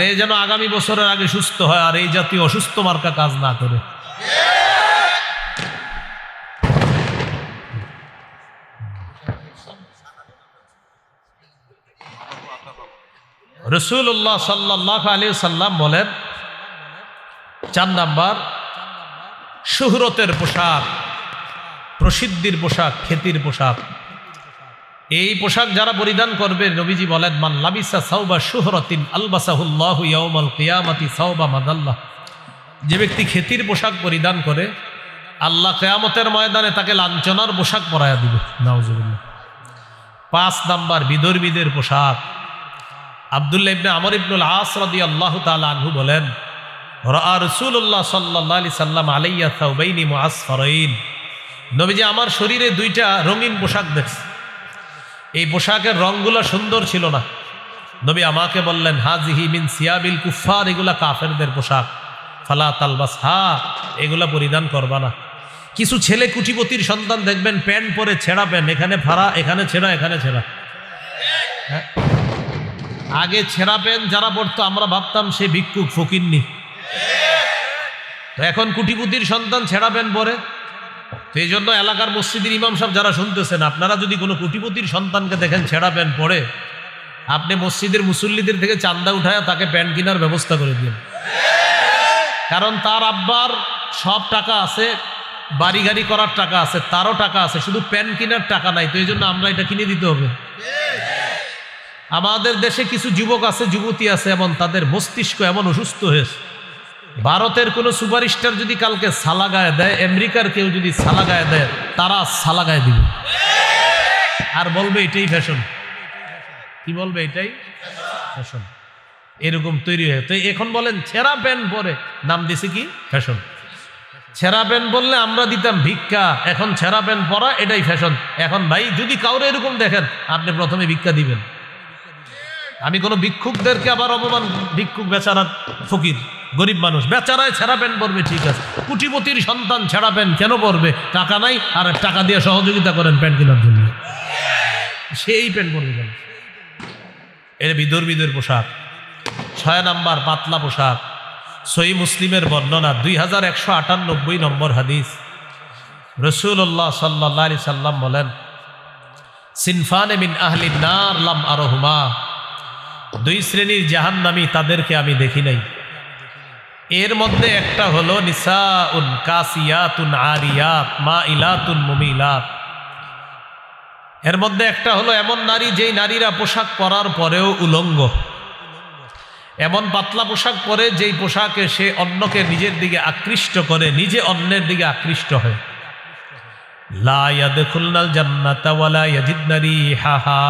এই যেন আগামী বছরের আগে সুস্থ হয় আর এই জাতীয় অসুস্থ মার্কা কাজ না করে। রাসূলুল্লাহ সাল্লাল্লাহু আলাইহি ওয়াসাল্লাম বলেন, 4 নাম্বার, শুহরতের পোশাক, প্রসিদ্ধির পোশাক, খ্যাতির পোশাক। এই পোশাক যারা পরিধান করবে, নবীজি বলেন, মান লাবিসা সাওবা শুহরাতিন আলবাসাহুল্লাহু ইয়াউমাল কিয়ামাতি সাওবা মাদাল্লাহ। যে ব্যক্তি খ্যাতির পোশাক পরিধান করে, আল্লাহ কিয়ামতের ময়দানে তাকে লাঞ্ছনার পোশাক পরায়া দিবে। নাউজুবিল্লাহ। 5 নাম্বার, বিধর্মীদের পোশাক। আব্দুল্লাহ ইবনে আমর ইবনুল আস রাদিয়াল্লাহু তাআলা আনহু বলেন, রাআ রাসূলুল্লাহ সাল্লাল্লাহু আলাইহি সাল্লাম আলাইয়া সাওবাইনি মুআসফারাইন। নবীজি আমার শরীরে 2টা রঙিন পোশাক দেখছে। এই পোশাকের রংগুলো সুন্দর ছিল না। নবী আমাকে বললেন, হাজিহি মিন সিয়াবিল কুফার, এগুলা কাফেরদের পোশাক, ফালা তালবাসহা, এগুলা পরিধান করবা না। কিছু ছেলে কুটিপতির সন্তান দেখবেন প্যান্ট পরে ছেঁড়া প্যান্ট, এখানে ফাড়া, এখানে ছেঁড়া, এখানে ছেঁড়া। হ্যাঁ, আগে ছেঁড়া প্যান্ট যারা পড়তো আমরা ভাবতাম সে ভিক্ষুক ফকিন্নি, তো এখন কুটিপতির সন্তান ছেঁড়া প্যান্ট পরে। তো এই জন্য এলাকার মসজিদের ইমাম সাহেব যারা শুনতেছেন, আপনারা যদি কোনো কোটিপতির সন্তানকে দেখেন ছেঁড়া প্যান্ট পরে, আপনি মসজিদের মুসল্লিদের থেকে চান্দা উঠায় তাকে প্যান্ট কেনার ব্যবস্থা করে দিন। কারণ তার আব্বার সব টাকা আছে, বাড়ি গাড়ি করার টাকা আছে, তারও টাকা আছে, শুধু প্যান্ট কেনার টাকা নাই। তো এই জন্য আমরা এটা কিনে দিতে হবে। আমাদের দেশে কিছু যুবক আছে, যুবতী আছে, এমন তাদের মস্তিষ্ক এমন অসুস্থ হয়েছে, ভারতের কোনো সুপারস্টার যদি কালকে সালা গায়ে দেয়, আমেরিকার কেউ যদি সালা গায়ে দেয়, তারা সালা গায়ে দিবে আর বলবে এটাই ফ্যাশন। কি বলবে? এটাই ফ্যাশন। এরকম তৈরি হয়ে, তো এখন বলেন ছেঁড়া প্যান্ট পরে নাম দিছে কি ফ্যাশন। ছেঁড়া প্যান্ট বললে আমরা দিতাম ভিক্ষা, এখন ছেঁড়া প্যান্ট পরা এটাই ফ্যাশন। এখন ভাই যদি কাউরে এরকম দেখেন, আপনি প্রথমে ভিক্ষা দিবেন। আমি কোনো ভিক্ষুকদেরকে আবার অপমান, ভিক্ষুক বেচারা ফকির গরিব মানুষ, বেচারায় ছেঁড়া প্যান্ট পরবে, ঠিক আছে। কুটিপতির সন্তান ছেঁড়া প্যান্ট কেন পরবে? টাকা নাই, আর টাকা দিয়ে সহযোগিতা করেন প্যান্ট কেনার জন্য, সেই প্যান্ট পরবে কেন? এর বিধর্মীদের পোশাক। 6 নাম্বার, পাতলা পোশাক। সহিহ মুসলিমের বর্ণনা, 2198 নম্বর হাদিস। রাসূলুল্লাহ সাল্লাল্লাহু আলাইহি সাল্লাম বলেন, সিনফানে মিন আহলিন নার লাম আরহুমা, 2 শ্রেণীর জাহান্নামী, তাদেরকে আমি দেখি নাই। এর মধ্যে একটা হলো নিসাউন কাসিয়াতুন আরিয়াত মাইলাতুন মুমিলাত। এর মধ্যে একটা হলো এমন নারী, যেই নারীরা পোশাক পরার পরেও উলঙ্গ, এমন পাতলা পোশাক পরে যেই পোশাকে সে অন্যকে নিজের দিকে আকৃষ্ট করে, নিজে অন্যের দিকে আকৃষ্ট হয়। লা ইয়াদখুলনাল জান্নাতা ওয়ালা ইয়াজিদনা রিহাহা।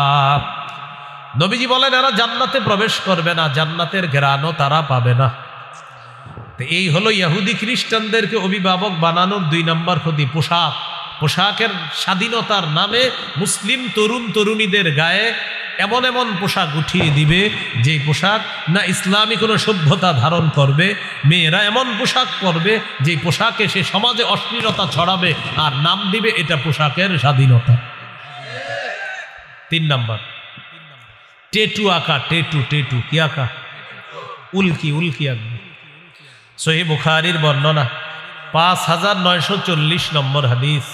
নবীজি বলেন এরা জান্নাতে প্রবেশ করবে না, জান্নাতের ঘ্রাণও তারা পাবে না। তো এই হলো ইহুদি খ্রিস্টানদেরকে অভিভাবক বানানোর 2 নম্বর ক্ষতি, পোশাক। পোশাকের স্বাধীনতার নামে মুসলিম তরুণ তরুণীদের গায়ে এমন এমন পোশাক উঠিয়ে দিবে, যে পোশাক না ইসলামী কোনো সভ্যতা ধারণ করবে। মেয়েরা এমন পোশাক পরবে, যে পোশাকে সে সমাজে অশ্লীলতা ছড়াবে, আর নাম দিবে এটা পোশাকের স্বাধীনতা। 3 নাম্বার, টেটু আঁকা। টেটু কি আঁকা? উল্কি আঁকবে। সহিহ বুখারীর বর্ণনা, 5940 নম্বর হাদিস।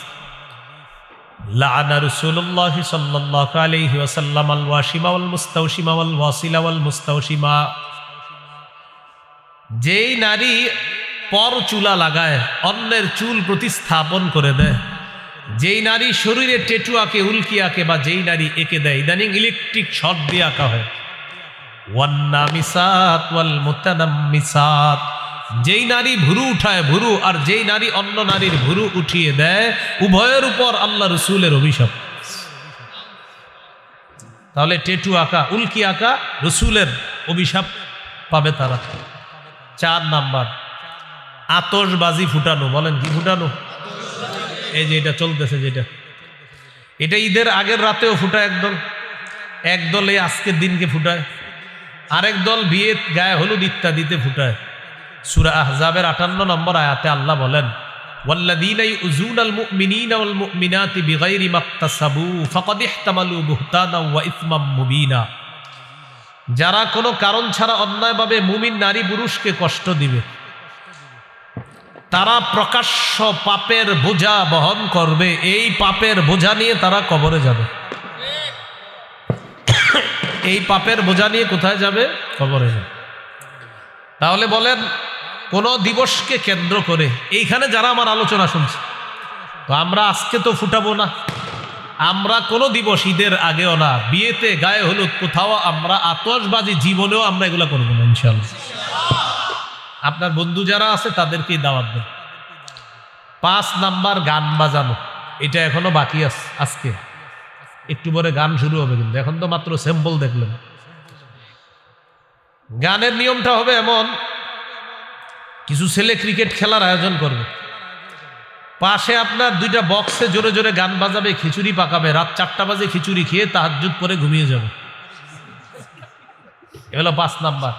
লাআনা রাসূলুল্লাহ সাল্লাল্লাহু আলাইহি ওয়াসাল্লাম আল ওয়াশিমা ওয়াল মুস্তাওশিমা ওয়াল ওয়াসিলা ওয়াল মুস্তাওশিমা। যেই নারী পর চুলা লাগায়, অন্যের চুল প্রতিস্থাপন করে দেয়, যেই নারী শরীরে টেটু আঁকে, উল্কি আঁকে, বা যেই নারী এঁকে দেয়, ইদানিং ইলেকট্রিক শর্ট দিয়ে আঁকা হয়, ওয়ান্নামিসাত ওয়াল মুতানাম্মিসাত, যেই নারী ভুরু উঠায় ভুরু, আর যেই নারী অন্য নারীর ভুরু উঠিয়ে দেয়, উভয়ের উপর আল্লাহ রসুলের অভিশাপ। তাহলে টেটু আঁকা, উল্কি আঁকা, রসুলের অভিশাপ পাবে তারা। 4 নাম্বার, আতশবাজি ফুটানো। বলেন কি ফুটানো? এই যে এটা চলতেছে, যেটা এটা ঈদের আগের রাতেও ফুটায় একদল এই আজকের দিনকে ফুটায়, আরেক দল বিয়ে, গায়ে হলুদ ইত্যাদিতে ফুটায়। সূরা আহজাবের 58 নম্বর আয়াতে আল্লাহ বলেন, ওয়াল্লাযীনা ইউযুনাল মুমিনিনা ওয়াল মুমিনাতি বিগাইরি মাকতাসাবু ফাকাদ ইহতামালু বুহতানাও ওয়া ইসমাম মুবিনা। যারা কোনো কারণ ছাড়া অন্যায়ভাবে মুমিন নারী পুরুষকে কষ্ট দিবে, তারা প্রকাশ্য পাপের বোঝা বহন করবে। এই পাপের বোঝা নিয়ে তারা কবরে যাবে। এই পাপের বোঝা নিয়ে কোথায় যাবে? কবরে যাবে। তাহলে বলেন, কোন দিবসকে কেন্দ্র করে এইখানে যারা আমার আলোচনা শুনছে, তো আমরা আজকে তো ফুটাবো না, আমরা কোনো দিবস ঈদের আগেও না, বিয়েতে, গায়ে হলুদ, কোথাও আমরা আতশবাজি জীবনেও আমরা এগুলা করবো না ইনশাআল্লাহ। আপনার বন্ধু যারা আছে তাদেরকেই দাওয়াত দেন। 5 নাম্বার, গান বাজানো। এটা এখনো বাকি আছে। আজকে একটু পরে গান শুরু হবে, কিন্তু এখন তো মাত্র স্যাম্পল দেখলেন। গানের নিয়মটা হবে এমন, কিছু ছেলে ক্রিকেট খেলার আয়োজন করবে, পাশে আপনার 2টা বক্সে জোরে জোরে গান বাজাবে, খিচুড়ি পাকাবে, রাত 4টা বাজে খিচুড়ি খেয়ে তাহাজ্জুদ পরে ঘুমিয়ে যাবে। এ হলো 5 নাম্বার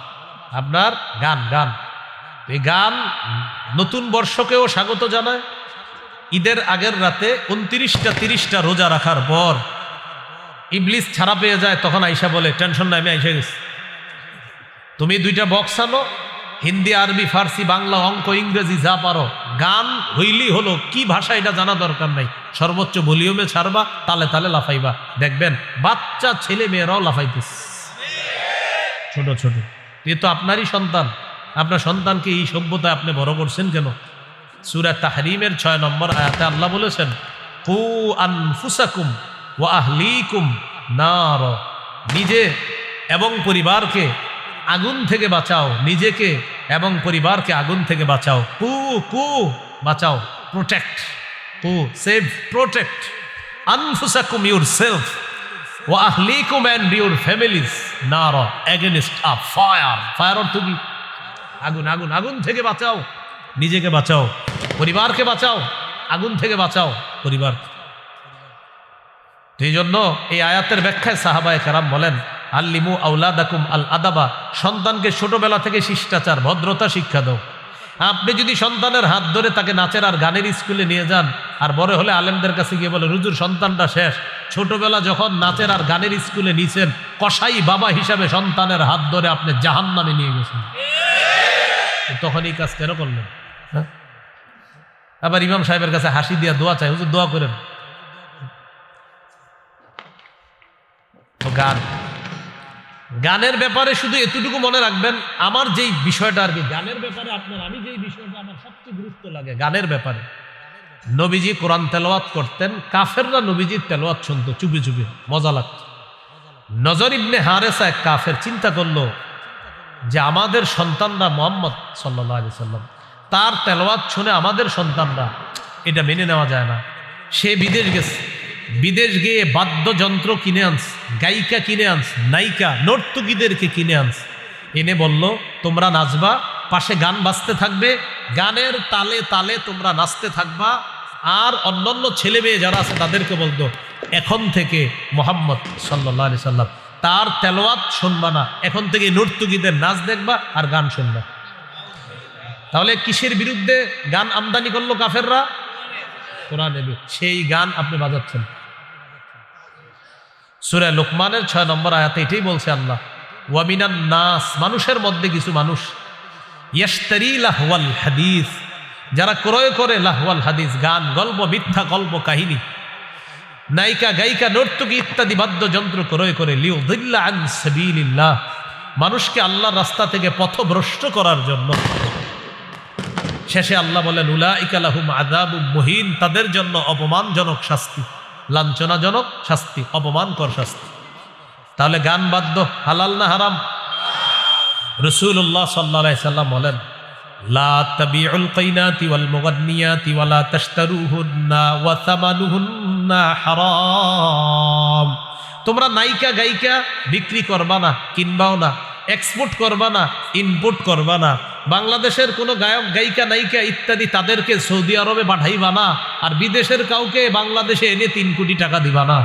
আপনার গান। গান, এই গান নতুন বর্ষকেও স্বাগত জানায়। ঈদের আগের রাতে 29টা 30টা রোজা রাখার পর ইবলিস ছাড়া পেয়ে যায়, তখন আইসা বলে, টেনশন নাই, আমি আইসা গেছি, তুমি 2টা বক্স আনো, হিন্দি, আরবি, ফার্সি, বাংলা, অঙ্ক, ইংরেজি যা পারো, গান হইলি হলো, কি ভাষা এটা জানা দরকার নাই, সর্বোচ্চ ভলিউমে ছাড়বা, তালে তালে লাফাইবা, দেখবেন বাচ্চা ছেলে মেয়েরাও লাফাইতেছে, ছোট ছোট। এ তো আপনারই সন্তান, আপনার সন্তানকে এই সভ্যতায় আপনি বড় করছেন কেন? সূরা তাহরিমের 6 নম্বর আয়াতে আল্লাহ বলেছেন, কু আনফুসাকুম ওয়া আহলিকুম নার, নিজে এবং পরিবারকে আগুন থেকে বাঁচাও, নিজেকে এবং পরিবারকে আগুন থেকে বাঁচাও। কু কু বাঁচাও, প্রোটেক্ট, কু সেভ, প্রোটেক্ট আনফুসাকুম ইউরসেলফ ওয়া আহলিকুম এন্ড ইউর ফ্যামিলিজ নার এগেইনস্ট আ ফায়ার। ফায়ার অর্থ কি? আগুন। আগুন, আগুন থেকে বাঁচাও, নিজেকে বাঁচাও, পরিবারকে বাঁচাও, আগুন থেকে বাঁচাও পরিবার। এই জন্য এই আয়াতের ব্যাখ্যায় সাহাবায়ে কেরাম বলেন, আল্লিমু আওলাদাকুম আল আদাবা, সন্তানকে ছোটবেলা থেকে শিষ্টাচার, ভদ্রতা শিক্ষা দাও। আপনি যদি সন্তানের হাত ধরে তাকে নাচের আর গানের স্কুলে নিয়ে যান, আর বড় হলে আলেমদের কাছে গিয়ে বলে, হুজুর সন্তানটা শেষ, ছোটবেলা যখন নাচের আর গানের স্কুলে নিয়েছেন, কসাই বাবা হিসাবে সন্তানের হাত ধরে আপনি জাহান্নামে নিয়ে গেছেন, তখন এই কাজ কেন করলেন? হ্যাঁ, আবার ইমাম সাহেবের কাছে হাসি দিয়া দোয়া চাই, হুজুর দোয়া করেন। তো গান, গানের ব্যাপারে শুধু এতটুকু মনে রাখবেন, আমার যেই বিষয়টা আর কি গানের ব্যাপারে আপনার, আমি যেই বিষয়টা আমার সবচেয়ে গুরুত্ব লাগে গানের ব্যাপারে, নবীজি কোরআন তেলাওয়াত করতেন, কাফেররা নবীজির তেলাওয়াত শুনতো চুপি চুপি, মজা লাগত। নজর ইবনে হারেসা এক কাফের চিন্তা করলো যে আমাদের সন্তানরা মুহাম্মদ সাল্লাল্লাহু আলাইহি সাল্লাম, তার তেলাওয়াত শুনে আমাদের সন্তানরা, এটা মেনে নেওয়া যায় না। সে বিদেশ গেছে, বিদেশ গিয়ে বাদ্যযন্ত্র কিনে আনস, গায়িকা কিনে আনস, নায়িকা নর্তকীদেরকে কিনে আনস, এনে বলল তোমরা নাচবা, পাশে গান বাজতে থাকবে, গানের তালে তালে তোমরা নাচতে থাকবা, আর অন্যান্য ছেলে মেয়ে যারা আছে তাদেরকে বলতো এখন থেকে মুহাম্মদ সাল্লাল্লাহু আলাইহি সাল্লাম তার তেলাওয়াত শুনবা না, এখন থেকে নর্তকীদের নাচ দেখবা আর গান শুনবা। তাহলে কিসের বিরুদ্ধে গান আমদানি করলো কাফেররা? কোরআন। সেই গান আপনি বাজাচ্ছেন। সূরা লোকমানের 6 নম্বর আয়াতে এটাই বলছে আল্লাহ, ওয়া মিনান নাস, মানুষের মধ্যে কিছু মানুষ, ইয়াশতারি লাহওয়াল হাদিস, যারা ক্রয় করে লাহওয়াল হাদিস, গান, গল্প, মিথ্যা গল্প কাহিনী, নায়িকা গায়িকা নর্তকী ইত্যাদি বাদ্যযন্ত্র ক্রয় করে, লিউযিল্লা আন সাবিলিল্লাহ, মানুষকে আল্লাহর রাস্তা থেকে পথভ্রষ্ট করার জন্য। শেষে আল্লাহ বলেন উলাইকা লাহুম আযাবুম মুহিন, তাদের জন্য অপমানজনক শাস্তি, লাঞ্ছনাজনক শাস্তি, অপমানকর শাস্তি। তাহলে গান বাদ্য হালাল না হারাম? রাসূলুল্লাহ সাল্লাল্লাহু আলাইহি সাল্লাম বলেন লা তাবিউল কাইনাতি ওয়াল মুগান্নিয়াতি ওয়ালা তাশতারুহুন্না ওয়া সামানুহুন্না হারাম। তোমরা নায়িকা গায়িকা বিক্রি করবা না, কিনবাও না, এক্সপোর্ট করবা না, ইনপোর্ট করবা না। বাংলাদেশের কোনো গায়ক গায়িকা নায়িকা ইত্যাদি তাদেরকে সৌদি আরবে পাঠাইবা না, আর বিদেশের কাউকে বাংলাদেশে এনে 3 কোটি টাকা দিবা না।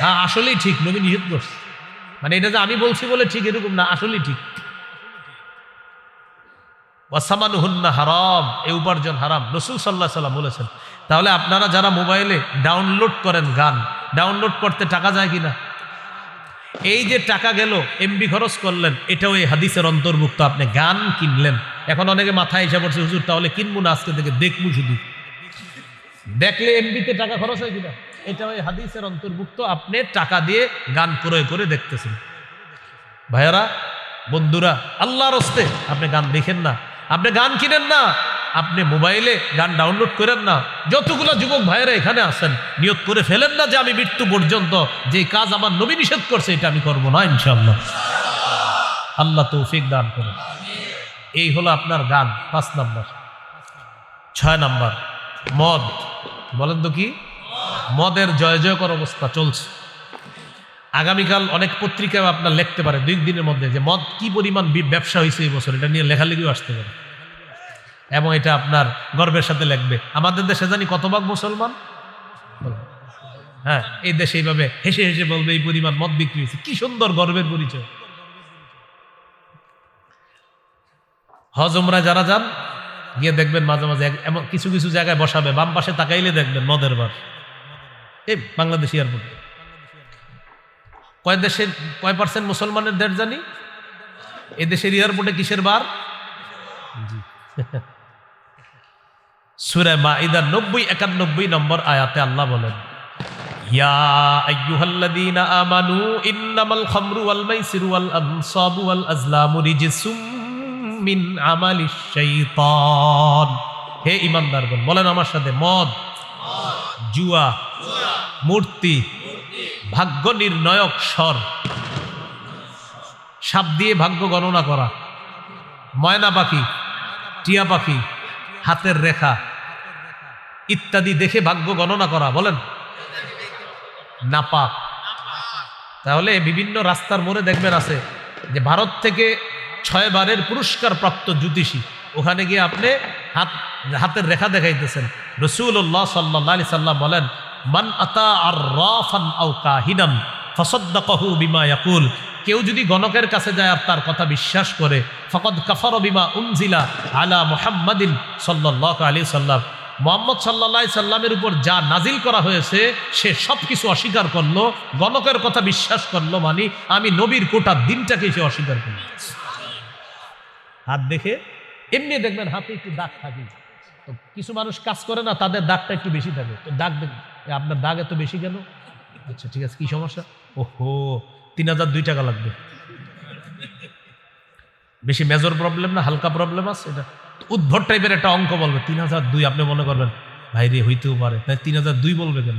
হ্যাঁ, আসলেই ঠিক, নবী নিষেধ করছে। মানে এটা যে আমি বলছি বলে ঠিক এরকম না, আসলেই ঠিক। ওয়াসামানুহুন্না হারাম, এই উপার্জন হারাম, রাসূল সাল্লাল্লাহু আলাইহি সাল্লাম বলেছেন। তাহলে আপনারা যারা মোবাইলে ডাউনলোড করেন গান, ডাউনলোড করতে টাকা যায় কিনা? এই যে টাকা গেল, এমবি খরচ করলেন, এটাও এই হাদিসের অন্তর্ভুক্ত। আপনি গান কিনলেন, এখন অনেকে মাথায় এসে পড়ছে হুজুর তাহলে কিনবো না, আজকে থেকে দেখবো, শুধু দেখলে এমবিতে টাকা খরচ হয় কিনা, এটাও এই হাদিসের অন্তর্ভুক্ত। আপনি টাকা দিয়ে গান ক্রয় করে দেখতেছেন। ভাইয়ারা, বন্ধুরা, আল্লাহর হস্তে আপনি গান দেখেন না, আপনি গান কিনেন না, আপনি মোবাইলে গান ডাউনলোড করেন না। যতগুলো যুবক ভাইয়েরা এখানে আছেন, নিয়ত করে ফেলেন না যে আমি মৃত্যু পর্যন্ত যে কাজ আমার নবী নিষেধ করছে এটা আমি করব না, ইনশাআল্লাহ। আল্লাহ তৌফিক দান করেন। এই হলো আপনার গান, 5 নাম্বার। 6 নাম্বার মদ। বলেন তো কি? মদের জয় জয়কর অবস্থা চলছে। আগামীকাল অনেক পত্রিকায় আপনার লিখতে পারে 2 দিনের মধ্যে যে মদ কি পরিমাণ ব্যবসা হয়েছে এই বছর, এটা নিয়ে লেখালেখিও আসতে পারে, এবং এটা আপনার গর্বের সাথে লিখবে। আমাদের দেশে জানি কত ভাগ মুসলমান? হ্যাঁ, এই দেশে এইভাবে হেসে হেসে বলবে এই পরিমাণ মদ বিক্রি হয়েছে। কি সুন্দর গর্বের পরিচয়। হজ উমরায় যারা যান, গিয়ে দেখবেন মাঝে মাঝে এমন কিছু কিছু জায়গায় বসাবে, বাম পাশে তাকাইলে দেখবেন মদের বার। এই বাংলাদেশ এয়ারপোর্টে কয় পার্সেন্ট মুসলমানের দেশ জানি? এই দেশের এয়ারপোর্টে কিসের বার? সূরা মাইদা 90-91 নম্বর আয়াতে আল্লাহ বলেন ইয়া আইয়ুহাল্লাযীনা আমানু ইন্নামাল খামরু ওয়াল মাইসিরু ওয়াল আনসাবু ওয়াল আজলামু রিজসুম মিন আমালিশ শাইতান। হে ঈমানদারগণ, বলেন আমার সাথে, মদ, জুয়া, মূর্তি, ভাগ্য নির্ণয়ক স্বর, সাপ দিয়ে ভাগ্য গণনা করা, ময়না পাখি, টিয়া পাখি, হাতের রেখা ইত্যাদি দেখে ভাগ্য গণনা করা, বলেন নাপাক। তাহলে বিভিন্ন রাস্তার মোড়ে দেখবেন আছে যে ভারত থেকে 6 বারের পুরস্কার প্রাপ্ত জ্যোতিষী, ওখানে গিয়ে আপনি হাতের রেখা দেখাইতেছেন। রাসূলুল্লাহ সাল্লাল্লাহু আলাইহি সাল্লাম বলেন মান আতা আররাফান আও কাহিনান ফাসাদ্দাকাহু বিমা ইয়াকুল, কেউ যদি গণকের কাছে যায় আর তার কথা বিশ্বাস করে, ফাকাদ কাফারা বিমা উনজিলা আলা মুহাম্মাদিন সাল্লাল্লাহু আলাইহি সাল্লাম, মুহাম্মদ সাল্লাল্লাহু আলাইহি সাল্লামের উপর যা নাজিল করা হয়েছে সে সব কিছু অস্বীকার করলো। গণকের কথা বিশ্বাস করলো মানে আমি নবীর কোটা দিনটাকে সে অস্বীকার করলো। হাত দেখে এমনি দেখবেন হাতে একটু দাগ থাকে, তো কিছু মানুষ কাজ করে না, তাদের দাগটা একটু বেশি থাকে, তো দাগ দেখবেন আপনার দাগ এত বেশি কেন? আচ্ছা ঠিক আছে, কি সমস্যা? ওহো, 3002 টাকা লাগবে। বেশি মেজর প্রবলেম না, হালকা প্রবলেম আছে, এটা উদ্ভট টাইপের একটা অঙ্ক বলবে 3002। আপনি মনে করবেন ভাই রে হইতেও পারে, তাই 3002 বলবে কেন?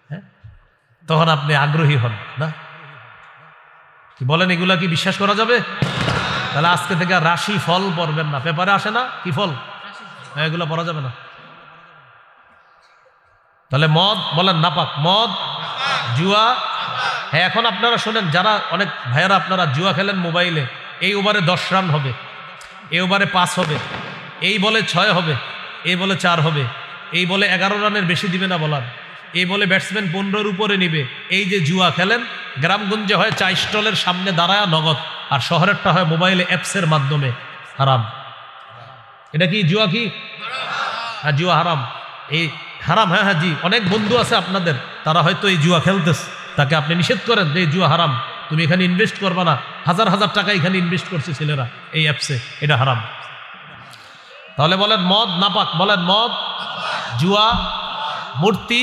হ্যাঁ, তখন আপনি আগ্রহী হন না, কি বলেন? এগুলা কি বিশ্বাস করা যাবে? তাহলে আজকে থেকে রাশি ফল পড়বেন না, পেপারে আসে না কি ফল, এগুলো পড়া যাবে না। তাহলে মদ, বলেন নাপাক, মদ, জুয়া। হ্যাঁ, এখন আপনারা শোনেন, যারা অনেক ভাইয়ারা আপনারা জুয়া খেলেন মোবাইলে, এই ওভারে 10 রান হবে, এই ওভারে 5 হবে, এই বলে 6 হবে, এই বলে 4 হবে, এই বলে 11 রানের বেশি দিবে না বলার, এই বলে ব্যাটসম্যান 15-র উপরে নিবে। এই যে জুয়া খেলেন, গ্রামগঞ্জে হয় চা স্টলের সামনে দাঁড়ায় নগদ, আর শহরেরটা হয় মোবাইলে অ্যাপসের মাধ্যমে। হারাম। এটা কি জুয়া? কি হ্যাঁ, জুয়া হারাম। এই হারাম। হ্যাঁ হ্যাঁ জি, অনেক বন্ধু আছে আপনাদের, তারা হয়তো এই জুয়া খেলতেছে, তাকে আপনি নিষেধ করেন যে এই জুয়া হারাম, তুমি এখানে ইনভেস্ট করবা না, হাজার হাজার টাকা এখানে ইনভেস্ট করছে ছেলেরা এই অ্যাপসে, এটা হারাম। তাহলে বলেন মদ নাপাক, বলেন মদ, জুয়া, মূর্তি,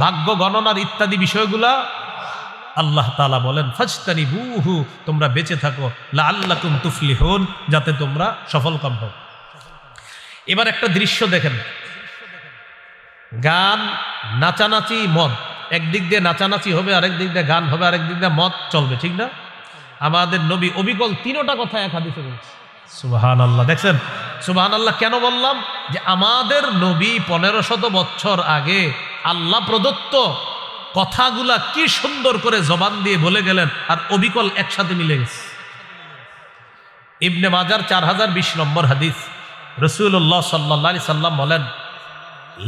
ভাগ্য গণনার ইত্যাদি বিষয়গুলা আল্লাহ তাআলা বলেন ফাজতানিবুহু, তোমরা বেঁচে থাকো, লাআল্লাকুম তুফলিহুন, যাতে তোমরা সফলকাম হও। এবার একটা দৃশ্য দেখেন, গান, নাচানাচি, মদ, একদিক দিয়ে নাচানাচি হবে, আরেক দিক দিয়ে গান হবে, আরেক দিক দিয়ে মদ চলবে, ঠিক না? আমাদের নবী অবিকল তিনোটা কথা এক হাদিসে বলছে। সুবহানাল্লাহ। দেখছেন, সুবহানাল্লাহ কেন বললাম? যে আমাদের নবী 1500 বছর আগে আল্লাহ প্রদত্ত কথাগুলা কি সুন্দর করে জবান দিয়ে বলে গেলেন, আর অবিকল একসাথে মিলে গেছে। ইবনে মাজার 4020 নম্বর হাদিস, রাসূলুল্লাহ সাল্লাল্লাহু আলাইহি সাল্লাম বলেন,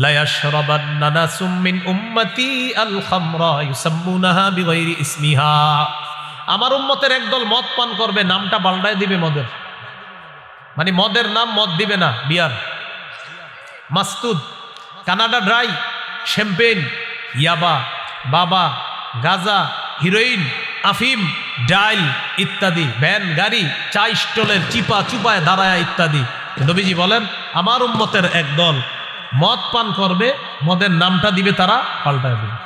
লা ইয়াশরাবান্না নাসুম মিন উম্মতি আল খামরা ইউসাম্মুনাহা বিগাইরি ইসমিহা। আমার উম্মতের একদল মদ পান করবে, নামটা পাল্টায় দিবে মদের, মানে মদের নাম মদ দিবে না, বিয়ার, মাস্তুদ, কানাডা ড্রাই, শ্যাম্পেন, ইয়াবা, বাবা, গাজা, হিরোইন, আফিম, ডাইল ইত্যাদি, ভ্যান, গাড়ি, চা স্টলের চিপা চুপায় দাঁড়ায় ইত্যাদি। নবীজি বলেন আমার উম্মতের একদল মদ পান করবে, মদের নামটা দিবে তারা পাল্টায় দিবে।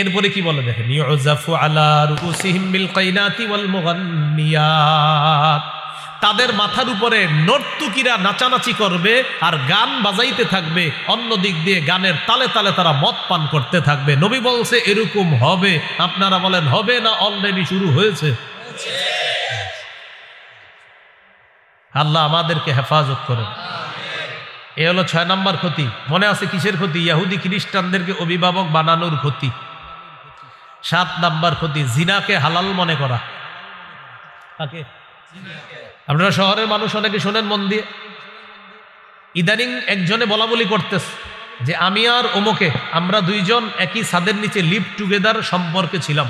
এরপরে কি বলে দেখেন, ইউজাফু আলা রুউসিহিম বিল কাইনাতি ওয়াল মুগান্নিয়াত, তাদের মাথার উপরে নর্তুকিরা নাচানাচি করবে আর গান বাজাইতে থাকবে, অন্য দিক দিয়ে গানের তালে তালে তারা মদ পান করতে থাকবে। নবী বলছে এরকম হবে। আপনারা বলেন হবে না অলরেডি শুরু হয়েছে? আল্লাহ আমাদেরকে হেফাজত করেন। এ হলো 6 নম্বর ক্ষতি। মনে আছে কিসের ক্ষতি? ইহুদি খ্রিস্টানদেরকে অভিভাবক বানানোর ক্ষতি। 7 নম্বর ক্ষতি, জিনাকে হালাল মনে করা। আপনারা শহরের মানুষ অনেকে শোনেন মন দিয়ে, ইদানিং একজনে বলা বলি করতেছে যে আমি আর ওমকে, আমরা দুইজন একই ছাদের নিচে লিভ টুগেদার সম্পর্কে ছিলাম।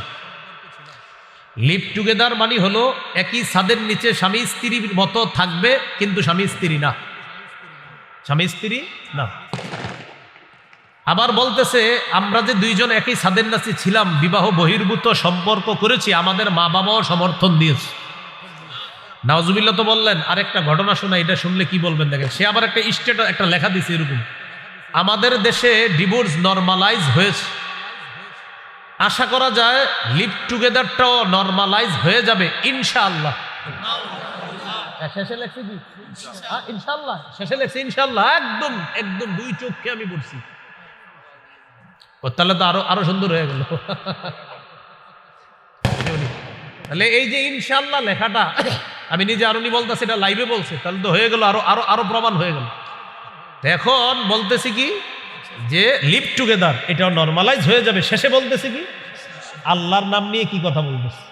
লিভ টুগেদার মানে হলো একই ছাদের নিচে স্বামী স্ত্রীর মতো থাকবে, কিন্তু স্বামী স্ত্রী না, স্বামী স্ত্রী না। আবার বলতেছে আমরা যে দুইজন একই ছাদের নিচে ছিলাম, বিবাহ বহির্ভূত সম্পর্ক করেছি, আমাদের মা বাবাও সমর্থন দিয়েছে। নাউজুবিল্লাহ তো বললেন। আরেকটা ঘটনা শোনা, এটা শুনলে কি বলবেন দেখেন। সে আবার একটা স্টেটাস, একটা লেখা দিছে এরকম, আমাদের দেশে ডিভোর্স নরমালাইজ হয়েছে, আশা করা যায় লিভ টুগেদারটাও নরমালাইজ হয়ে যাবে ইনশাআল্লাহ। শেষে লেখছে কি ইনশাআল্লাহ? শেষে লেখছে ইনশাআল্লাহ, একদম একদম 2 চোখে আমি পড়ছি। ও তাহলে তো আরো সুন্দর হয়ে গেল। তাহলে এই যে ইনশাআল্লাহ লেখাটা আমি নিজে আরুনি বলতেছি, এটা লাইভে বলছে, তাহলে তো হয়ে গেল, আরো প্রমাণ হয়ে গেল। এখন বলতেছি কি যে লিভ টুগেদার এটাও নরমালাইজ হয়ে যাবে। শেষে বলতেছি কি আল্লাহর নাম নিয়ে কি কথা বলতেছি।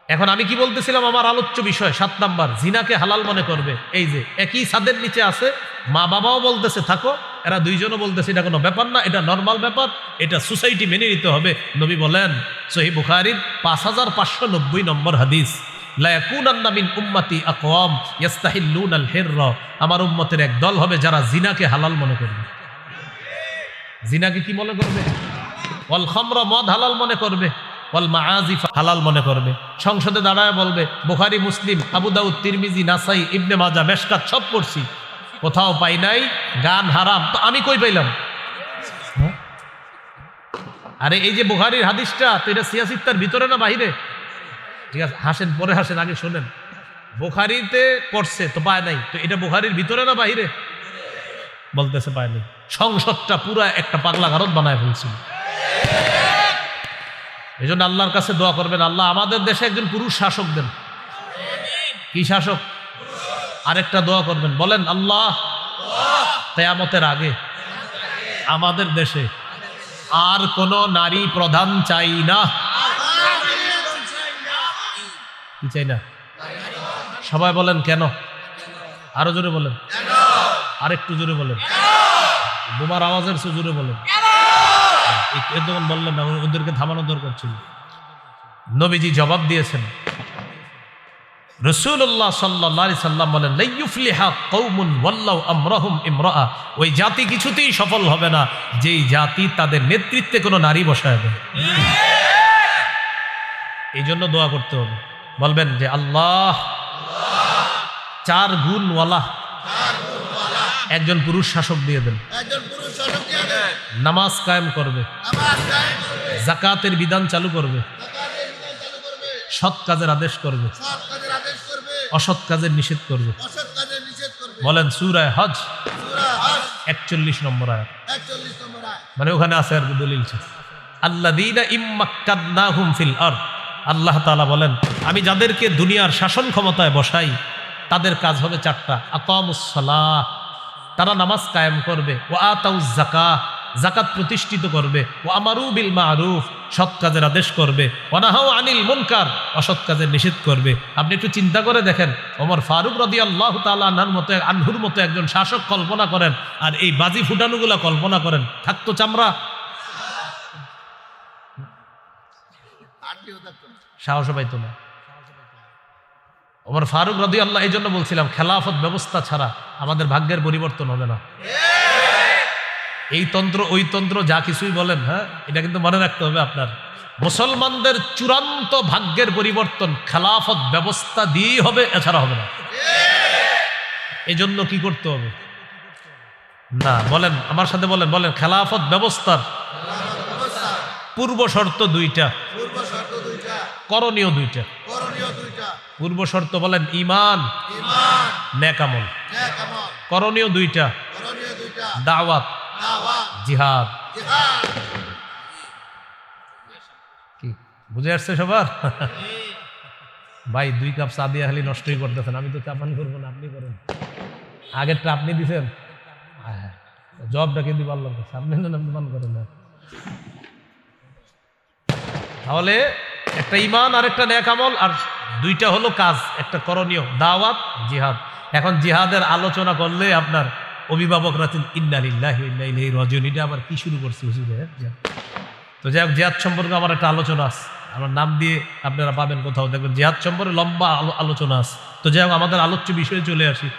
এখন আমি কি বলতেছিলাম, আমার আলোচ্য বিষয় 7 নাম্বার, জিনাকে হালাল মনে করবে। এই যে একই ছাদের নিচে আছে, মা বাবাও বলতেছে থাকো, এরা দুইজনও বলতেছে এটা কোনো ব্যাপার না, এটা নর্মাল ব্যাপার, এটা সোসাইটি মেনে নিতে হবে। নবী বলেন সহিহ বুখারীর 5590 নম্বর হাদিস, লা ইয়াকুনান্না মিন উম্মতি আকওয়াম ইস্তাহিল্লুনাল হিররা, আমার উম্মতের এক দল হবে যারা জিনাকে হালাল মনে করবে। জিনাকে কি মনে করবে? ওয়াল খামরা, মদ হালাল মনে করবে, ওয়াল মাআজিফ হালাল মনে করবে। সংসদে দাঁড়ায় বলবে বুখারী, মুসলিম, আবু দাউদ, তিরমিজি, নাসাই, ইবনে মাজাহ, মেশকাত সব পড়ছি, কোথাও পাই নাই গান হারাম। তো আমি কই পাইলাম? আরে এই যে বুখারীর হাদিসটা, তো এটা সিয়াসিত্তার ভিতরে না বাহিরে? ঠিক আছে, হাসেন, পরে হাসেন, আগে শোনেন। বুখারীতে পড়ছে তো পায় নাই, তো এটা বুখারীর ভিতরে না বাহিরে? বলতেছে পায় নাই। সংসদটা পুরা একটা পাগলা গারদ বানায় ফেলছিল। এই জন্য আল্লাহর কাছে দোয়া করবেন, আল্লাহ আমাদের দেশে একজন পুরুষ শাসক দেন। কি শাসক? আরেকটা দোয়া করবেন, বলেন আল্লাহ কিয়ামতের আগে আমাদের দেশে আর কোন নারী প্রধান চাই না। কি চাই না? সবাই বলেন কেন? আরো জোরে বলেন, আরেকটু জোরে বলেন, বোমার আওয়াজের চেয়ে জোরে বলেন। তখন বললেন না, ওদেরকে থামানো দরকার ছিল। নবীজি জবাব দিয়েছেন, রাসূলুল্লাহ সাল্লাল্লাহু আলাইহি সাল্লাম বলেন, লা ইউফলিহা কওমুন ওয়াল্লাহু আমরাহুম ইমরাআ, ওই জাতি কিছুতেই সফল হবে না যেই জাতি তাদের নেতৃত্বে কোনো নারী বসায় দেয়। এই জন্য দোয়া করতে হবে, বলবেন যে আল্লাহ 4 গুণওয়ালা একজন পুরুষ শাসক দিয়ে দেন, নামাজ কায়েম করবে, যাকাতের বিধান চালু করবে, সৎ কাজের আদেশ করবে, অসৎ কাজের নিষেধ করবে। বলেন সূরা হজ 41 নম্বর আয়াত, মানে ওখানে আছে আর দলিল আছে, আল্লাযীনা ইম্মাক্কান্নাহুম ফিল আরদ। আল্লাহ তাআলা বলেন আমি যাদেরকে দুনিয়ার শাসন ক্ষমতায় বসাই তাদের কাজ হবে চারটা। আকামুস সালাহ, তারা নামাজ কায়েম করবে, ওয়া আতাউজ যাকাহ, যাকাত প্রতিষ্ঠিত করবে, ওয়া আমারু বিল মারুফ, সৎ কাজের আদেশ করবে, ওয়া নাহাউ আনিল মুনকার, অসৎ কাজের নিষেধ করবে। আপনি একটু চিন্তা করে দেখেন, ওমর ফারুক রাদিয়াল্লাহু তাআলা আনহুর মতো একজন শাসক কল্পনা করেন, আর এই বাজি ফুটানোগুলা কল্পনা করেন, থাকতো চামড়া, সাহস পাইতো না। ওমর ফারুক রাদিয়াল্লাহু, এই জন্য বলছিলাম খেলাফত ব্যবস্থা ছাড়া আমাদের ভাগ্যের পরিবর্তন হবে না। এই তন্ত্র ওই তন্ত্র যা কিছুই বলেন, হ্যাঁ, এটা কিন্তু মনে রাখতে হবে আপনার, মুসলমানদের চূড়ান্ত ভাগ্যের পরিবর্তন খেলাফত ব্যবস্থা দিয়েই হবে, এছাড়া হবে না। এই জন্য কি করতে হবে না, বলেন আমার সাথে, বলেন বলেন খেলাফত ব্যবস্থার পূর্ব শর্ত দুইটা, করণীয় দুইটা। পূর্ব শর্ত বলেন ঈমান, নেক আমল। করণীয় দুইটা, দাওয়াত, জিহাদ। কি বুঝে আসছে সবার? ভাই 2 কাপ চা দিয়ে খালি নষ্টই করতেছেন, আমি তো চা পানি করবো না, আপনি করেন। আগেরটা আপনি দিছেন, জবটা কিন্তু পারলাম, সামনে মান করেন না। তাহলে একটা ঈমান আর একটা নেক আমল, আর দুইটা হলো কাজ, একটা করণীয়, দাওয়াত, জিহাদ। এখন জিহাদের আলোচনা করলে আপনার অভিভাবকরা ইন্না লিল্লাহি ওয়া ইন্না ইলাইহি রাজিউন, এটা আবার কি শুরু করছে হুজুরে? তো যাই হোক, জিহাদ সম্পর্কে আমার একটা আলোচনা আছে, আমার নাম দিয়ে আপনারা পাবেন কোথাও, দেখবেন জিহাদ সম্পর্কে লম্বা আলোচনা আছে। তো যাই হোক, আমাদের আলোচ্য বিষয়ে চলে আসি।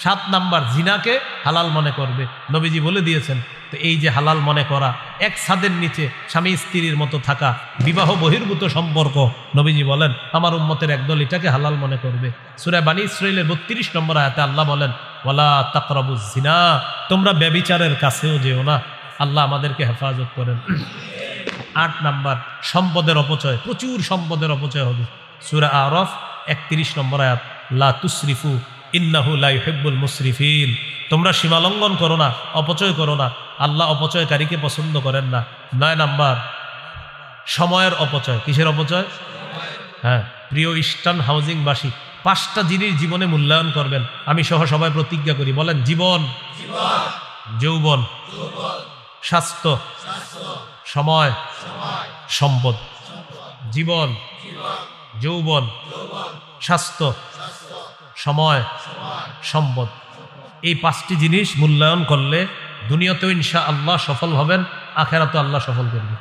7 নাম্বার, জিনাকে হালাল মনে করবে, নবীজি বলে দিয়েছেন। তো এই যে হালাল মনে করা, এক ছাদের নিচে স্বামী স্ত্রীর মতো থাকা, বিবাহ বহির্ভূত সম্পর্ক, নবীজি বলেন আমার উম্মতের একদল এটাকে হালাল মনে করবে। সূরা বানী ইসরাঈলের 32 নম্বর আয়াতে আল্লাহ বলেন ওয়ালা তাকরাবুজ জিনা, তোমরা ব্যভিচারের কাছেও যেও না। আল্লাহ আমাদেরকে হেফাজত করেন। 8 নাম্বার, সম্পদের অপচয়, প্রচুর সম্পদের অপচয় হবে। সূরা আরাফ 31 নম্বর আয়াত, লা তুসরিফু ইন্নাহু লা ইউহিব্বুল মুসরিফিন, তোমরা সীমালঙ্ঘন করো না, অপচয় করো না, আল্লাহ অপচয়কারীকে পছন্দ করেন না। 9 নাম্বার, সময়ের অপচয়। কিসের অপচয়? হ্যাঁ, প্রিয় ইস্টার্ন হাউজিংবাসী, 5টা জিনিস জীবনে মূল্যায়ন করবেন। আমি সহ সবাই প্রতিজ্ঞা করি, বলেন জীবন, যৌবন, স্বাস্থ্য, সময়, সম্পদ। জীবন, যৌবন, স্বাস্থ্য, সময়, সম্পদ। এই 5টি জিনিস মূল্যায়ন করলে দুনিয়াতেও ইনশাআল্লাহ সফল হবেন, আখিরাতেও আল্লাহ সফল করবে।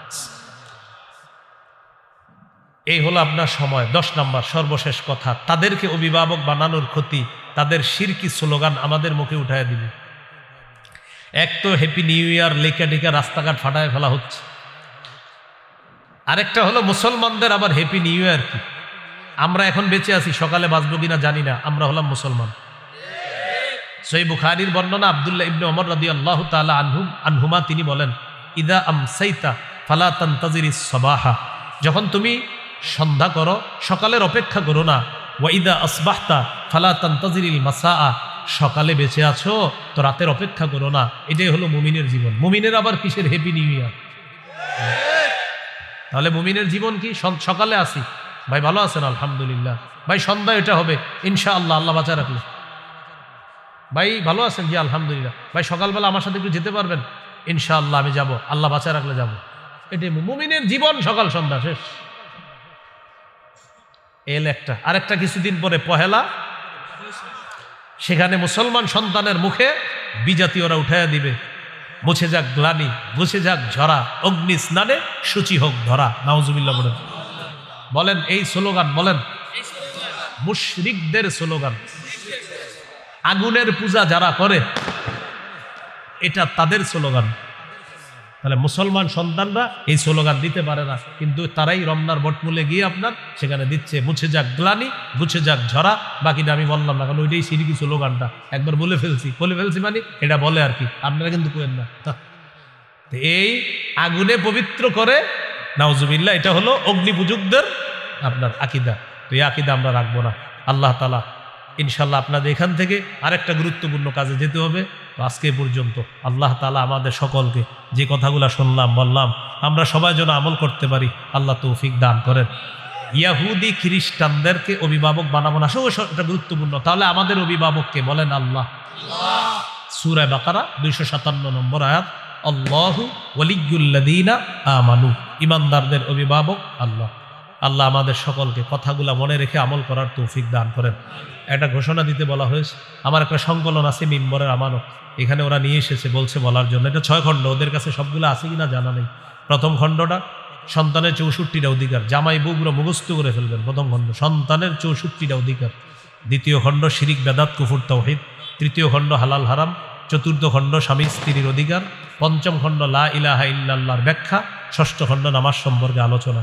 এই হলো আপনার সময়। 10 নাম্বার, সর্বশেষ কথা, তাদেরকে অভিভাবক বানানোর ক্ষতি, তাদের শিরকি স্লোগান আমাদের মুখে উঠায় দিবে। এক তো হ্যাপি নিউ ইয়ার লেখা টেখা রাস্তাঘাট ফাটায় ফেলা হচ্ছে, আরেকটা হলো মুসলমানদের আবার হ্যাপি নিউ ইয়ার কি? আমরা এখন বেঁচে আছি, সকালে বাঁচবো কিনা জানি না, আমরা হলাম মুসলমান। সহিহ বুখারীর বর্ণনা, আব্দুল্লাহ ইবনে ওমর রাদিয়াল্লাহু তাআলা আনহুমা তিনি বলেন ইদা আমসাইতা ফালা তানতাজিরিস সাবাহা, যখন তুমি সন্ধ্যা করো সকালের অপেক্ষা করো না। ওয়া ইদা আসবাহতা ফালা তানতাজিরিল মাসাআ, সকালে বেঁচে আছো তো রাতের অপেক্ষা করো না। এটাই হলো মুমিনের জীবন। মুমিনের আবার কিসের হ্যাপি নিউ ইয়ার? তাহলে মুমিনের জীবন কি? সকালে আসি, ভাই ভালো আছেন আলহামদুলিল্লাহ, ভাই সন্ধ্যা এটা হবে ইনশাআল্লাহ, আল্লাহ বাঁচা রাখলে। ভাই ভালো আছেন, জি আলহামদুলিল্লাহ। ভাই সকালবেলা আমার সাথে একটু যেতে পারবেন? ইনশাআল্লাহ আমি যাব, আল্লাহ বাঁচা রাখলে যাব। এটাই মুমিনের জীবন, সকাল সন্ধ্যা শেষ। এল একটা, আরেকটা কিছুদিন পরে পহেলা, সেখানে মুসলমান সন্তানের মুখে বিজাতীয়রা উঠাইয়া দিবে, মুছে যাক গ্লানি, মুছে যাক ঝরা, অগ্নি স্নানে সূচি হোক ধরা। নাউজুবিল্লাহ বলেন, বলেন এই স্লোগান, বলেন মুশরিকদের স্লোগান। আগুনের পূজা যারা করে এটা তাদের স্লোগান। তাহলে মুসলমান সন্তানরা এই স্লোগান দিতে পারে না, কিন্তু তারাই রমনার বটমূলে গিয়ে আপনার সেখানে দিচ্ছে, মুছে যাক গ্লানি, মুছে যাক ঝরা। বাকিটা আমি বললাম না, কারণ ওইটাই সিরিকি স্লোগানটা একবার বলে ফেলছি মানে এটা বলে আর কি, আপনারা কিন্তু কেন না। এই আগুনে পবিত্র করে নাউজুবিল্লাহ, এটা হলো অগ্নিপূজকদের আপনার আকীদা। তো এই আকীদা আমরা রাখবো না। আল্লাহ তাআলা ইনশাল্লাহ আপনাদের এখান থেকে আরেকটা গুরুত্বপূর্ণ কাজে যেতে হবে। তো আজকে পর্যন্ত আল্লাহ তাআলা আমাদের সকলকে যে কথাগুলো শুনলাম বললাম আমরা সবাই যেন আমল করতে পারি, আল্লাহ তৌফিক দান করেন। ইয়াহুদি খ্রিস্টানদেরকে অভিভাবক বানাবো না, এটা গুরুত্বপূর্ণ। তাহলে আমাদের অভিভাবককে বলেন আল্লাহ। সূরা বাকারা 257 নম্বর আয়াত, আল্লাহু ওয়ালিয়্যুল্লাযীনা আমানু, ঈমানদারদের অভিভাবক আল্লাহ। আল্লাহ আমাদের সকলকে কথাগুলা মনে রেখে আমল করার তৌফিক দান করেন। একটা ঘোষণা দিতে বলা হয়েছে, আমার একটা সংকলন আছে মিম্বরের আমানত, এখানে ওরা নিয়ে এসেছে বলছে বলার জন্য। এটা 6 খণ্ড, ওদের কাছে সবগুলো আছে কিনা জানা নেই। প্রথম খণ্ডটা সন্তানের 64টা অধিকার, জামাই বউগুলো মুখস্থ করে ফেলবেন। প্রথম খণ্ড সন্তানের 64টা অধিকার। দ্বিতীয় খণ্ড শিরিক বেদাত কুফর তাওহীদ। তৃতীয় খণ্ড হালাল হারাম। চতুর্থ খণ্ড স্বামী স্ত্রীর অধিকার। পঞ্চম খণ্ড লা ইলাহা ইল্লাল্লাহর ব্যাখ্যা। ষষ্ঠ খণ্ড নামাজ সম্পর্কে আলোচনা।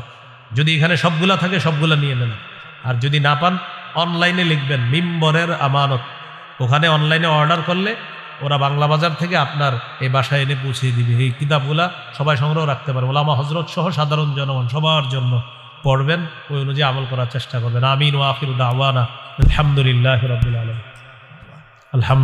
যদি এখানে সবগুলা থাকে সবগুলা নিয়ে নেন, আর যদি না পান অনলাইনে লিখবেন মিম্বরের আমানত, ওখানে অনলাইনে অর্ডার করলে ওরা বাংলা বাজার থেকে আপনার এই বাসায় এনে পৌঁছে দিবে। এই কিতাবগুলা সবাই সংগ্রহ রাখতে পারে, ওলামা হজরত সহ সাধারণ জনগণ সবার জন্য পড়বেন, ওই অনুযায়ী আমল করার চেষ্টা করবেন। আমিন ওয়া আখিরু দাওয়ানা আলহামদুলিল্লাহি রাব্বিল আলামিন। আলহামদুলিল্লাহ।